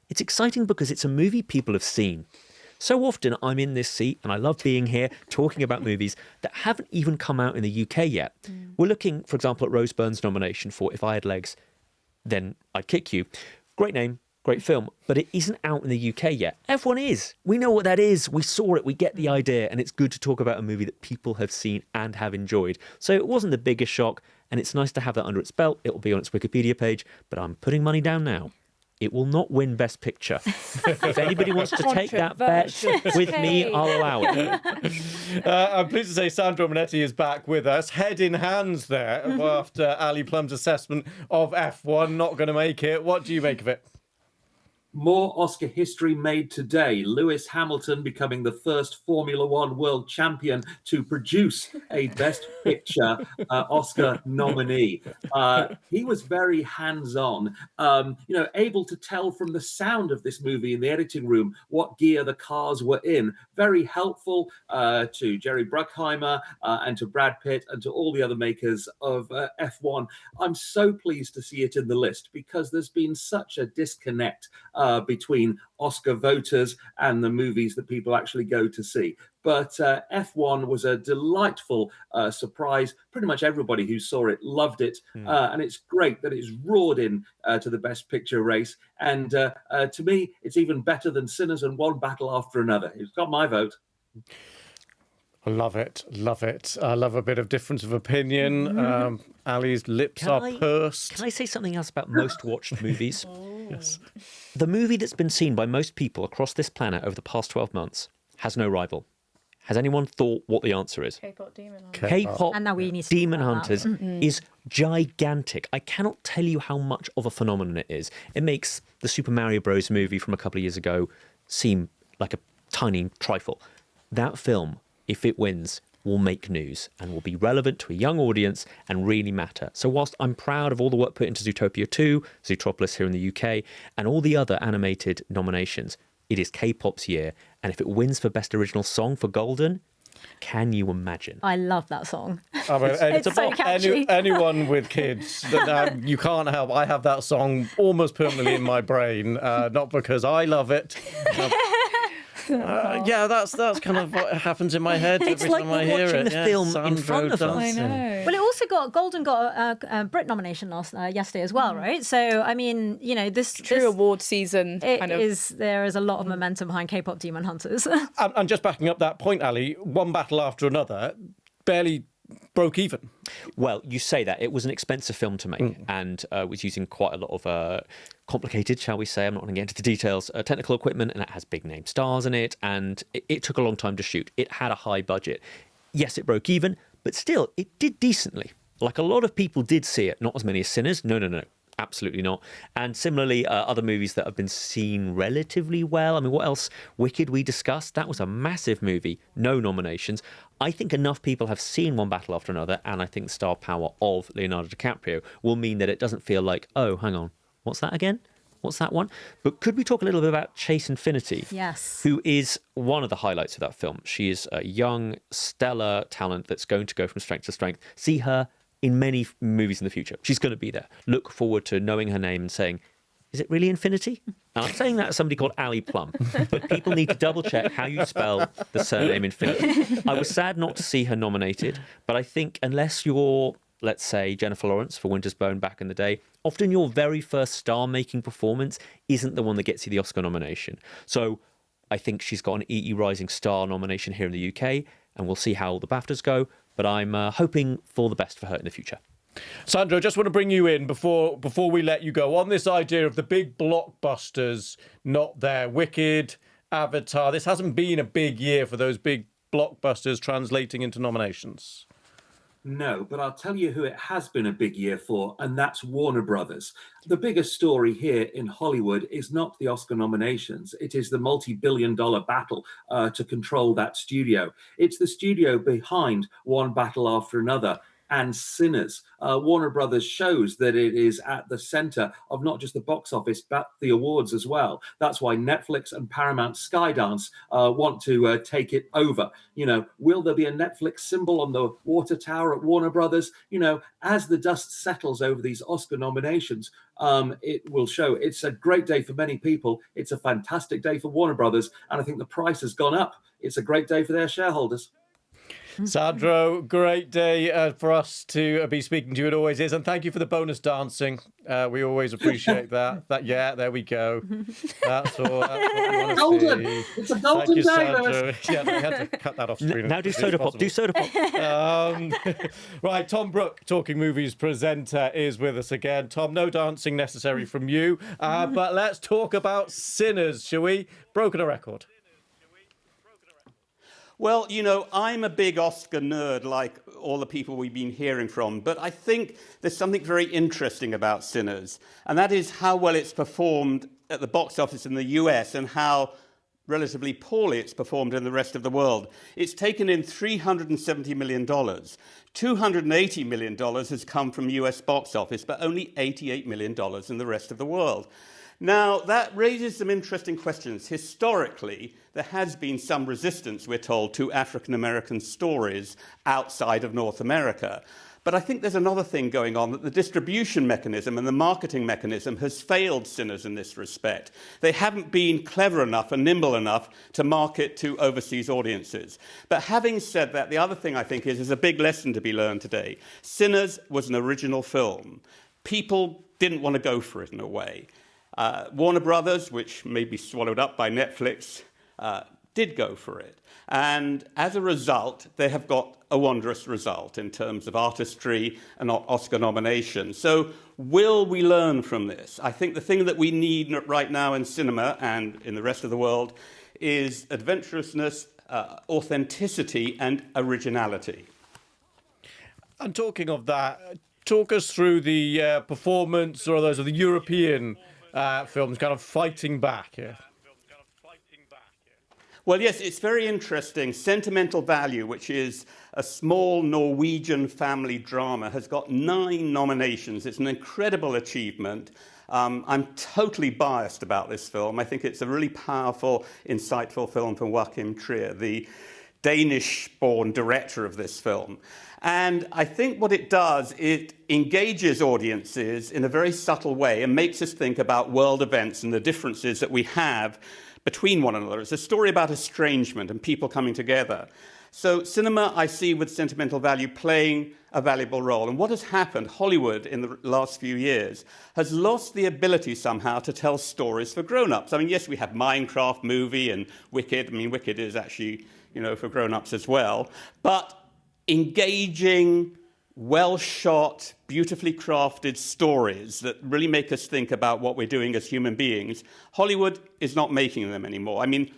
Speaker 12: it's exciting because it's a movie people have seen. So often I'm in this seat, and I love being here, talking about movies that haven't even come out in the UK yet. We're looking, for example, at Rose Byrne's nomination for If I Had Legs, Then I'd Kick You. Great name, great film, but it isn't out in the UK yet. F1 is. We know what that is. We saw it. We get the idea, and it's good to talk about a movie that people have seen and have enjoyed. So it wasn't the biggest shock, and it's nice to have that under its belt. It will be on its Wikipedia page, but I'm putting money down now. It will not win Best Picture. If anybody wants to take that bet with me, I'll allow it.
Speaker 1: I'm pleased to say Sandro Monetti is back with us, head in hands there, after Ali Plum's assessment of F1. Not going to make it. What do you make of it?
Speaker 14: More Oscar history made today. Lewis Hamilton becoming the first Formula One world champion to produce a Best Picture Oscar nominee. He was very hands-on, able to tell from the sound of this movie in the editing room what gear the cars were in. Very helpful to Jerry Bruckheimer and to Brad Pitt and to all the other makers of F1. I'm so pleased to see it in the list because there's been such a disconnect between Oscar voters and the movies that people actually go to see. But F1 was a delightful surprise. Pretty much everybody who saw it loved it. And it's great that it's roared in to the Best Picture race. And to me, it's even better than Sinners and One Battle After Another. It's got my vote.
Speaker 1: I love it. Love it. I love a bit of difference of opinion. Ali's lips are pursed.
Speaker 12: Can I say something else about most watched movies? Yes. The movie that's been seen by most people across this planet over the past 12 months has no rival. Has anyone thought what the answer is?
Speaker 4: K-pop Demon Hunters.
Speaker 12: K-pop
Speaker 3: And now we need to
Speaker 12: Demon
Speaker 3: talk about
Speaker 12: Hunters
Speaker 3: that.
Speaker 12: is gigantic. I cannot tell you how much of a phenomenon it is. It makes the Super Mario Bros. Movie from a couple of years ago seem like a tiny trifle. That film, if it wins, will make news and will be relevant to a young audience and really matter. So whilst I'm proud of all the work put into Zootopia 2, Zootropolis here in the UK, and all the other animated nominations, it is K-pop's year. And if it wins for Best Original Song for Golden, can you imagine?
Speaker 3: I love that song.
Speaker 1: I mean,
Speaker 3: It's so catchy.
Speaker 1: Anyone with kids, you can't help. I have that song almost permanently in my brain, not because I love it. Yeah, that's kind of what happens in my head every
Speaker 12: like
Speaker 1: time I hear
Speaker 12: watching
Speaker 1: it.
Speaker 12: the film in front of us.
Speaker 4: I know.
Speaker 3: Well, it also got a Brit nomination yesterday as well, right? So I mean, this
Speaker 4: True award season.
Speaker 3: There is a lot of momentum behind K-pop Demon Hunters.
Speaker 1: And just backing up that point, Ali, One Battle After Another barely broke even.
Speaker 12: Well, you say that. It was an expensive film to make and was using quite a lot of complicated, shall we say, I'm not going to get into the details, technical equipment, and it has big name stars in it, and it took a long time to shoot. It had a high budget. Yes, it broke even, but still, it did decently. Like a lot of people did see it, not as many as Sinners. No. Absolutely not. And similarly, other movies that have been seen relatively well. I mean, what else? Wicked, we discussed. That was a massive movie. No nominations. I think enough people have seen One Battle After Another, and I think the star power of Leonardo DiCaprio will mean that it doesn't feel like, oh, hang on, what's that again? What's that one? But could we talk a little bit about Chase Infinity?
Speaker 3: Yes.
Speaker 12: Who is one of the highlights of that film. She is a young, stellar talent that's going to go from strength to strength. See her in many movies in the future. She's going to be there. Look forward to knowing her name and saying, is it really Infinity? And I'm saying that as somebody called Ali Plum, but people need to double check how you spell the surname Infinity. I was sad not to see her nominated, but I think unless you're, let's say, Jennifer Lawrence for Winter's Bone back in the day, often your very first star-making performance isn't the one that gets you the Oscar nomination. So I think she's got an EE Rising Star nomination here in the UK, and we'll see how the BAFTAs go. But I'm hoping for the best for her in the future.
Speaker 1: Sandro, just want to bring you in before we let you go on this idea of the big blockbusters not there. Wicked, Avatar. This hasn't been a big year for those big blockbusters translating into nominations.
Speaker 14: No, but I'll tell you who it has been a big year for, and that's Warner Brothers. The biggest story here in Hollywood is not the Oscar nominations. It is the multi-billion-dollar battle to control that studio. It's the studio behind One Battle After Another and Sinners. Warner Brothers shows that it is at the center of not just the box office, but the awards as well. That's why Netflix and Paramount Skydance want to take it over. Will there be a Netflix symbol on the water tower at Warner Brothers? As the dust settles over these Oscar nominations, it will show. It's a great day for many people. It's a fantastic day for Warner Brothers. And I think the price has gone up. It's a great day for their shareholders.
Speaker 1: Sandro, great day for us to be speaking to you. It always is. And thank you for the bonus dancing. We always appreciate that. Yeah, there we go. That's all. That's what we want to
Speaker 14: Golden.
Speaker 1: see.
Speaker 14: It's a golden day,
Speaker 1: Sandro. Yeah, we had to cut that off screen.
Speaker 12: Now do soda pop. Do soda pop.
Speaker 1: Right, Tom Brooke, Talking Movies presenter, is with us again. Tom, no dancing necessary from you. But let's talk about Sinners, shall we? Broken a record.
Speaker 7: Well, I'm a big Oscar nerd, like all the people we've been hearing from, but I think there's something very interesting about Sinners, and that is how well it's performed at the box office in the US and how relatively poorly it's performed in the rest of the world. It's taken in $370 million. $280 million has come from US box office, but only $88 million in the rest of the world. Now, that raises some interesting questions. Historically, there has been some resistance, we're told, to African-American stories outside of North America. But I think there's another thing going on, that the distribution mechanism and the marketing mechanism has failed Sinners in this respect. They haven't been clever enough and nimble enough to market to overseas audiences. But having said that, the other thing I think is there's a big lesson to be learned today. Sinners was an original film. People didn't want to go for it in a way. Warner Brothers, which may be swallowed up by Netflix, did go for it. And as a result, they have got a wondrous result in terms of artistry and Oscar nominations. So will we learn from this? I think the thing that we need right now in cinema and in the rest of the world is adventurousness, authenticity, and originality.
Speaker 1: And talking of that, talk us through the performance or those of the European films kind of fighting back. Yeah.
Speaker 7: Well, yes, it's very interesting. Sentimental Value, which is a small Norwegian family drama, has got 9 nominations. It's an incredible achievement. I'm totally biased about this film. I think it's a really powerful, insightful film from Joachim Trier, the Danish-born director of this film. And I think what it does, it engages audiences in a very subtle way and makes us think about world events and the differences that we have between one another. It's a story about estrangement and people coming together. So cinema, I see with Sentimental Value playing a valuable role. And what has happened, Hollywood in the last few years has lost the ability somehow to tell stories for grown-ups. I mean, yes, we have Minecraft movie and Wicked. I mean, Wicked is actually, for grown-ups as well. But engaging, well-shot, beautifully crafted stories that really make us think about what we're doing as human beings, Hollywood is not making them anymore. I mean,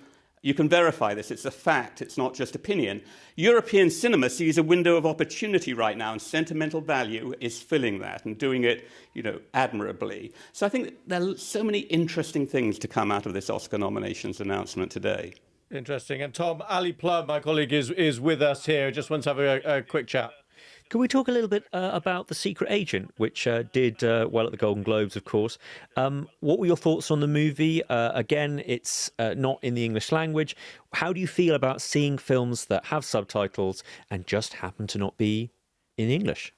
Speaker 7: you can verify this. It's a fact. It's not just opinion. European cinema sees a window of opportunity right now, and Sentimental Value is filling that and doing it, admirably. So I think there are so many interesting things to come out of this Oscar nominations announcement today.
Speaker 1: Interesting. And Tom, Ali Plum, my colleague, is with us here. Just wants to have a quick chat.
Speaker 12: Can we talk a little bit about The Secret Agent, which did well at the Golden Globes, of course. What were your thoughts on the movie? Again, it's not in the English language. How do you feel about seeing films that have subtitles and just happen to not be in English?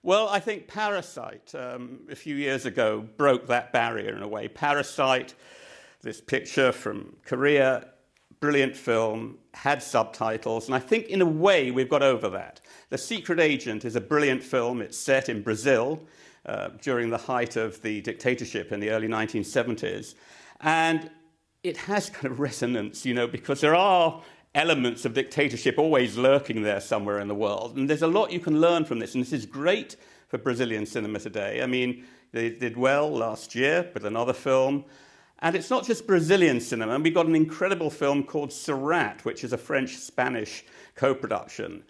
Speaker 7: Well, I think Parasite, a few years ago, broke that barrier in a way. Parasite, this picture from Korea, brilliant film, had subtitles, and I think in a way we've got over that. The Secret Agent is a brilliant film. It's set in Brazil during the height of the dictatorship in the early 1970s, and it has kind of resonance, because there are elements of dictatorship always lurking there somewhere in the world, and there's a lot you can learn from this, and this is great for Brazilian cinema today. I mean, they did well last year with another film. And it's not just Brazilian cinema. And we've got an incredible film called Surat, which is a French-Spanish co-production.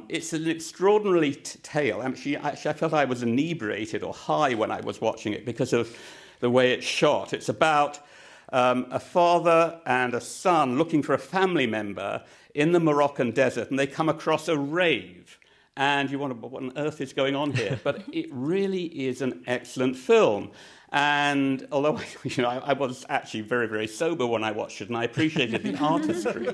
Speaker 7: It's an extraordinary tale. Actually, I felt I was inebriated or high when I was watching it because of the way it's shot. It's about a father and a son looking for a family member in the Moroccan desert, and they come across a rave. And you wonder, what on earth is going on here? But it really is an excellent film. And although I was actually very, very sober when I watched it, and I appreciated the artistry.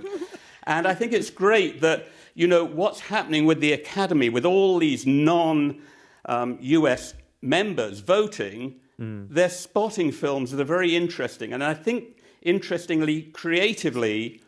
Speaker 7: And I think it's great that, what's happening with the Academy, with all these non-US members voting, they're spotting films that are very interesting. And I think, interestingly, creatively,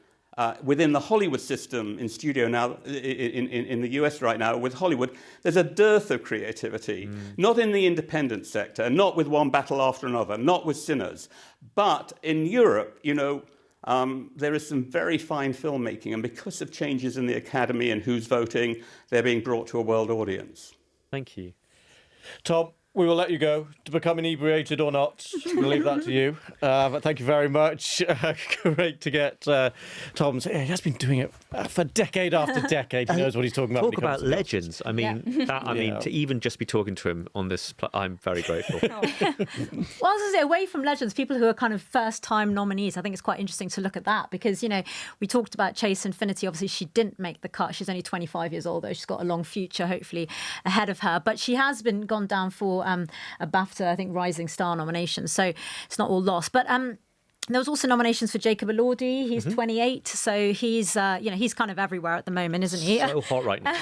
Speaker 7: within the Hollywood system in studio now, in the US right now, with Hollywood, there's a dearth of creativity. Not in the independent sector, not with One Battle After Another, not with Sinners. But in Europe, there is some very fine filmmaking. And because of changes in the Academy and who's voting, they're being brought to a world audience.
Speaker 12: Thank you.
Speaker 1: Tom, we will let you go to become inebriated or not. We'll leave that to you. But thank you very much. Great to get Tom. He has been doing it for decade after decade. He knows what he's talking about.
Speaker 12: Talk about legends. I mean, to even just be talking to him on this, I'm very grateful.
Speaker 3: Well, as I say, away from legends, people who are kind of first-time nominees, I think it's quite interesting to look at that because, we talked about Chase Infinity. Obviously, she didn't make the cut. She's only 25 years old, though. She's got a long future, hopefully, ahead of her. But she has gone down for a BAFTA, I think, Rising Star nomination. So it's not all lost. But there was also nominations for Jacob Elordi. He's 28, so he's he's kind of everywhere at the moment, isn't he?
Speaker 12: So hot right now.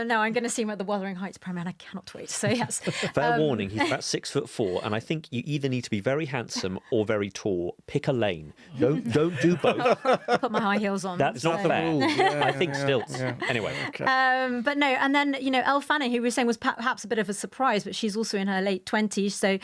Speaker 3: No, I'm going to see him at the Wuthering Heights premiere, and I cannot wait. So yes.
Speaker 12: Fair warning, he's about 6'4", and I think you either need to be very handsome or very tall. Pick a lane. Don't do both.
Speaker 3: Put my high heels on.
Speaker 12: That's not fair. I think stilts. Anyway.
Speaker 3: Okay. But no, and then Elle Fanning, who we were saying was perhaps a bit of a surprise, but she's also in her late 20s, so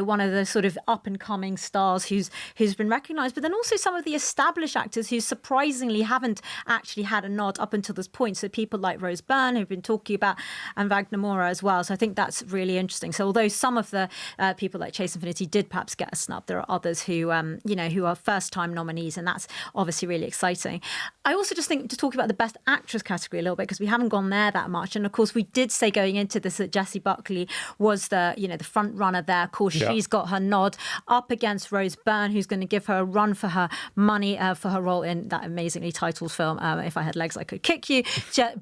Speaker 3: one of the sort of up and coming stars who's been recognised, but then also some of the established actors who surprisingly haven't actually had a nod up until this point. So people like Rose Byrne, who've been talking about, and Wagner Moura as well. So I think that's really interesting. So although some of the people like Chase Infinity did perhaps get a snub, there are others who who are first-time nominees, and that's obviously really exciting. I also just think to talk about the Best Actress category a little bit because we haven't gone there that much, and of course we did say going into this that Jessie Buckley was the front runner there. Of course, she's got her nod up against Rose Byrne, who's going to give her a run for her money for her role in that amazingly titled film, If I Had Legs I Could Kick You.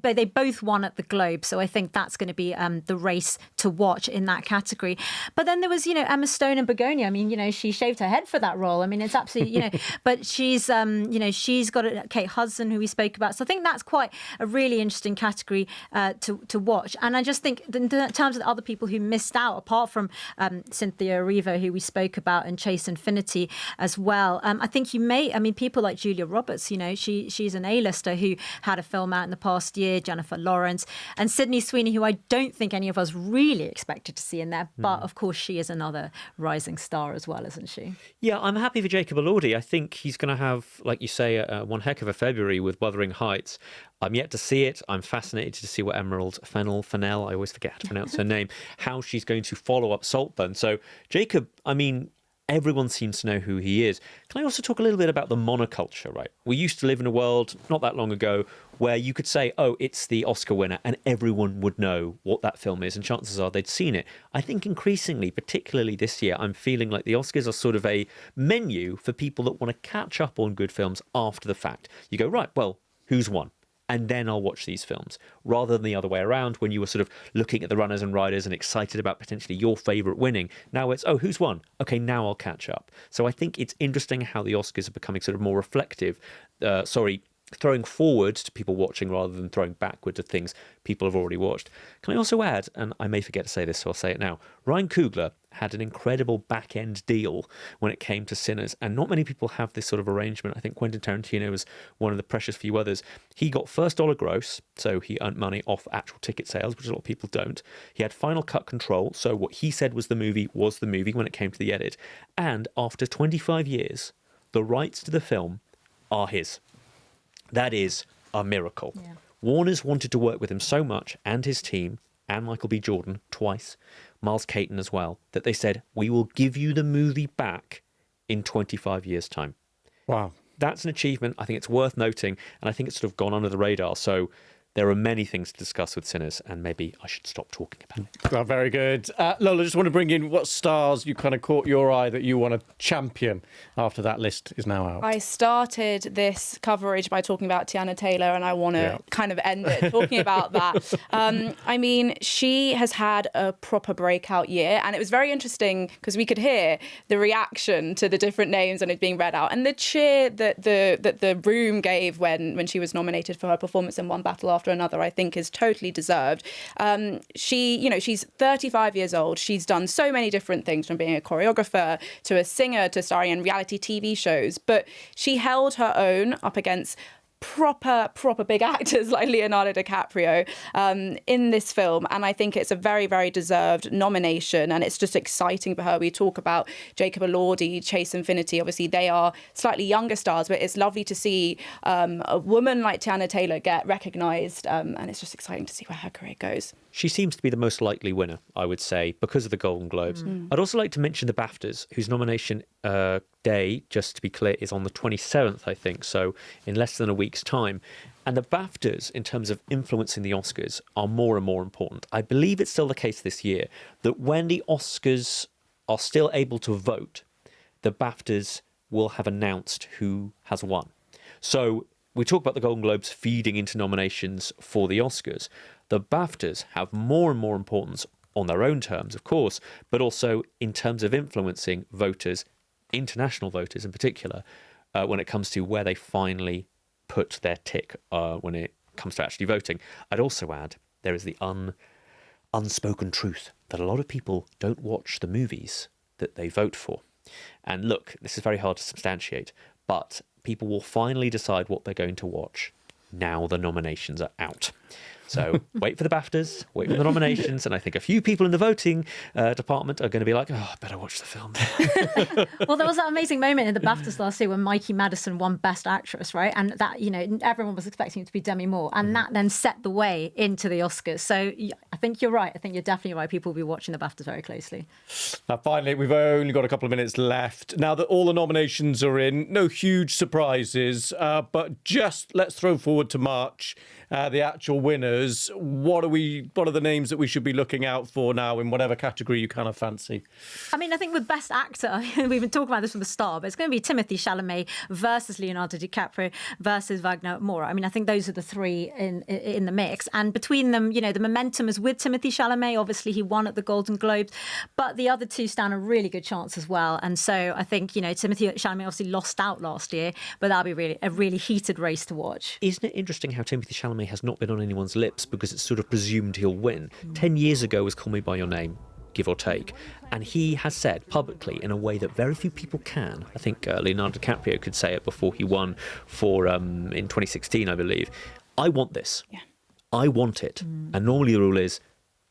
Speaker 3: But they both won at the Globe, so I think that's going to be the race to watch in that category. But then there was, Emma Stone and Begonia. I mean, she shaved her head for that role. I mean, it's absolutely, but she's, she's got Kate Hudson, who we spoke about. So I think that's quite a really interesting category to watch. And I just think in terms of the other people who missed out, apart from Cynthia Erivo, who we spoke about, and Chase Infinity as well. I think people like Julia Roberts, she's an A-lister who had a film out in the past year, Jennifer Lawrence, and Sydney Sweeney, who I don't think any of us really expected to see in there. But of course, she is another rising star as well, isn't she?
Speaker 12: Yeah, I'm happy for Jacob Elordi. I think he's going to have, like you say, one heck of a February with Wuthering Heights. I'm yet to see it. I'm fascinated to see what Emerald Fennell, I always forget how to pronounce her name, how she's going to follow up Saltburn. So Jacob, everyone seems to know who he is. Can I also talk a little bit about the monoculture, right? We used to live in a world not that long ago where you could say, oh, it's the Oscar winner, and everyone would know what that film is, and chances are they'd seen it. I think increasingly, particularly this year, I'm feeling like the Oscars are sort of a menu for people that want to catch up on good films after the fact. You go, right, well, who's won? And then I'll watch these films, rather than the other way around when you were sort of looking at the runners and riders and excited about potentially your favourite winning. Now it's, oh, who's won? Okay, now I'll catch up. So I think it's interesting how the Oscars are becoming sort of more reflective, throwing forward to people watching rather than throwing backward to things people have already watched. Can I also add, and I may forget to say this, so I'll say it now, Ryan Coogler had an incredible back-end deal when it came to Sinners, and not many people have this sort of arrangement. I think Quentin Tarantino was one of the precious few others. He got first dollar gross, so he earned money off actual ticket sales, which a lot of people don't. He had final cut control, so what he said was the movie when it came to the edit. And after 25 years, the rights to the film are his. That is a miracle. Yeah. Warner's wanted to work with him so much, and his team, and Michael B. Jordan twice, Miles Caton as well, that they said, we will give you the movie back in 25 years' time.
Speaker 1: Wow.
Speaker 12: That's an achievement. I think it's worth noting, and I think it's sort of gone under the radar. So there are many things to discuss with Sinners, and maybe I should stop talking about it.
Speaker 1: Well, very good. Lola, just want to bring in what stars you kind of caught your eye that you want to champion after that list is now out.
Speaker 4: I started this coverage by talking about Tiana Taylor, and I want to kind of end it talking about that. She has had a proper breakout year, and it was very interesting because we could hear the reaction to the different names and it being read out, and the cheer that the room gave when she was nominated for her performance in One Battle After Another, I think is totally deserved. She's 35 years old. She's done so many different things, from being a choreographer to a singer to starring in reality TV shows. But she held her own up against proper big actors like Leonardo DiCaprio in this film, and I think it's a very, very deserved nomination, and it's just exciting for her. We talk about Jacob Elordi, Chase Infinity. Obviously, they are slightly younger stars, but it's lovely to see a woman like Tiana Taylor get recognised, and it's just exciting to see where her career goes.
Speaker 12: She seems to be the most likely winner, I would say, because of the Golden Globes. I'd also like to mention the BAFTAs, whose nomination day, just to be clear, is on the 27th, I think, so in less than a week's time. And the BAFTAs, in terms of influencing the Oscars, are more and more important. I believe it's still the case this year that when the Oscars are still able to vote, the BAFTAs will have announced who has won. So we talk about the Golden Globes feeding into nominations for the Oscars. The BAFTAs have more and more importance on their own terms, of course, but also in terms of influencing voters, international voters in particular, when it comes to where they finally put their tick when it comes to actually voting. I'd also add there is the unspoken truth that a lot of people don't watch the movies that they vote for. And look, this is very hard to substantiate, but people will finally decide what they're going to watch now the nominations are out. So wait for the BAFTAs, wait for the nominations, and I think a few people in the voting department are going to be like, oh, I better watch the film.
Speaker 3: Well, there was that amazing moment in the BAFTAs last year when Mikey Madison won Best Actress, right? And that, everyone was expecting it to be Demi Moore, and that then set the way into the Oscars. So I think you're right. I think you're definitely right. People will be watching the BAFTAs very closely.
Speaker 1: Now, finally, we've only got a couple of minutes left. Now that all the nominations are in, no huge surprises, but just let's throw forward to March, the actual winners. What are the names that we should be looking out for now in whatever category you kind of fancy?
Speaker 3: I mean, I think with Best Actor, we've been talking about this from the start, but it's going to be Timothée Chalamet versus Leonardo DiCaprio versus Wagner Moura. I mean, I think those are the three in the mix. And between them, the momentum is with Timothée Chalamet. Obviously, he won at the Golden Globes, but the other two stand a really good chance as well. And so I think, Timothée Chalamet obviously lost out last year, but that'll be a really heated race to watch.
Speaker 12: Isn't it interesting how Timothée Chalamet has not been on anyone's lips because it's sort of presumed he'll win? 10 years ago was Call Me By Your Name, give or take. And he has said publicly in a way that very few people can. I think Leonardo DiCaprio could say it before he won for in 2016, I believe. I want this. Yeah. I want it. And normally the rule is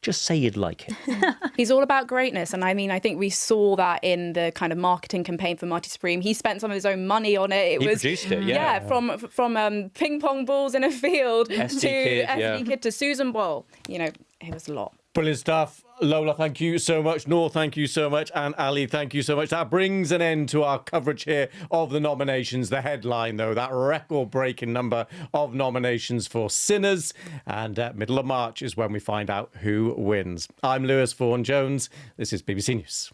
Speaker 12: just say you'd like it.
Speaker 4: He's all about greatness. And I mean, I think we saw that in the kind of marketing campaign for Marty Supreme. He spent some of his own money on it.
Speaker 12: He produced it, yeah.
Speaker 4: From ping pong balls in a field to
Speaker 12: SD
Speaker 4: Kid to Susan Boyle. It was a lot.
Speaker 1: Brilliant stuff. Lola, thank you so much. Noor, thank you so much. And Ali, thank you so much. That brings an end to our coverage here of the nominations. The headline, though, that record-breaking number of nominations for Sinners. And middle of March is when we find out who wins. I'm Lewis Vaughan Jones. This is BBC News.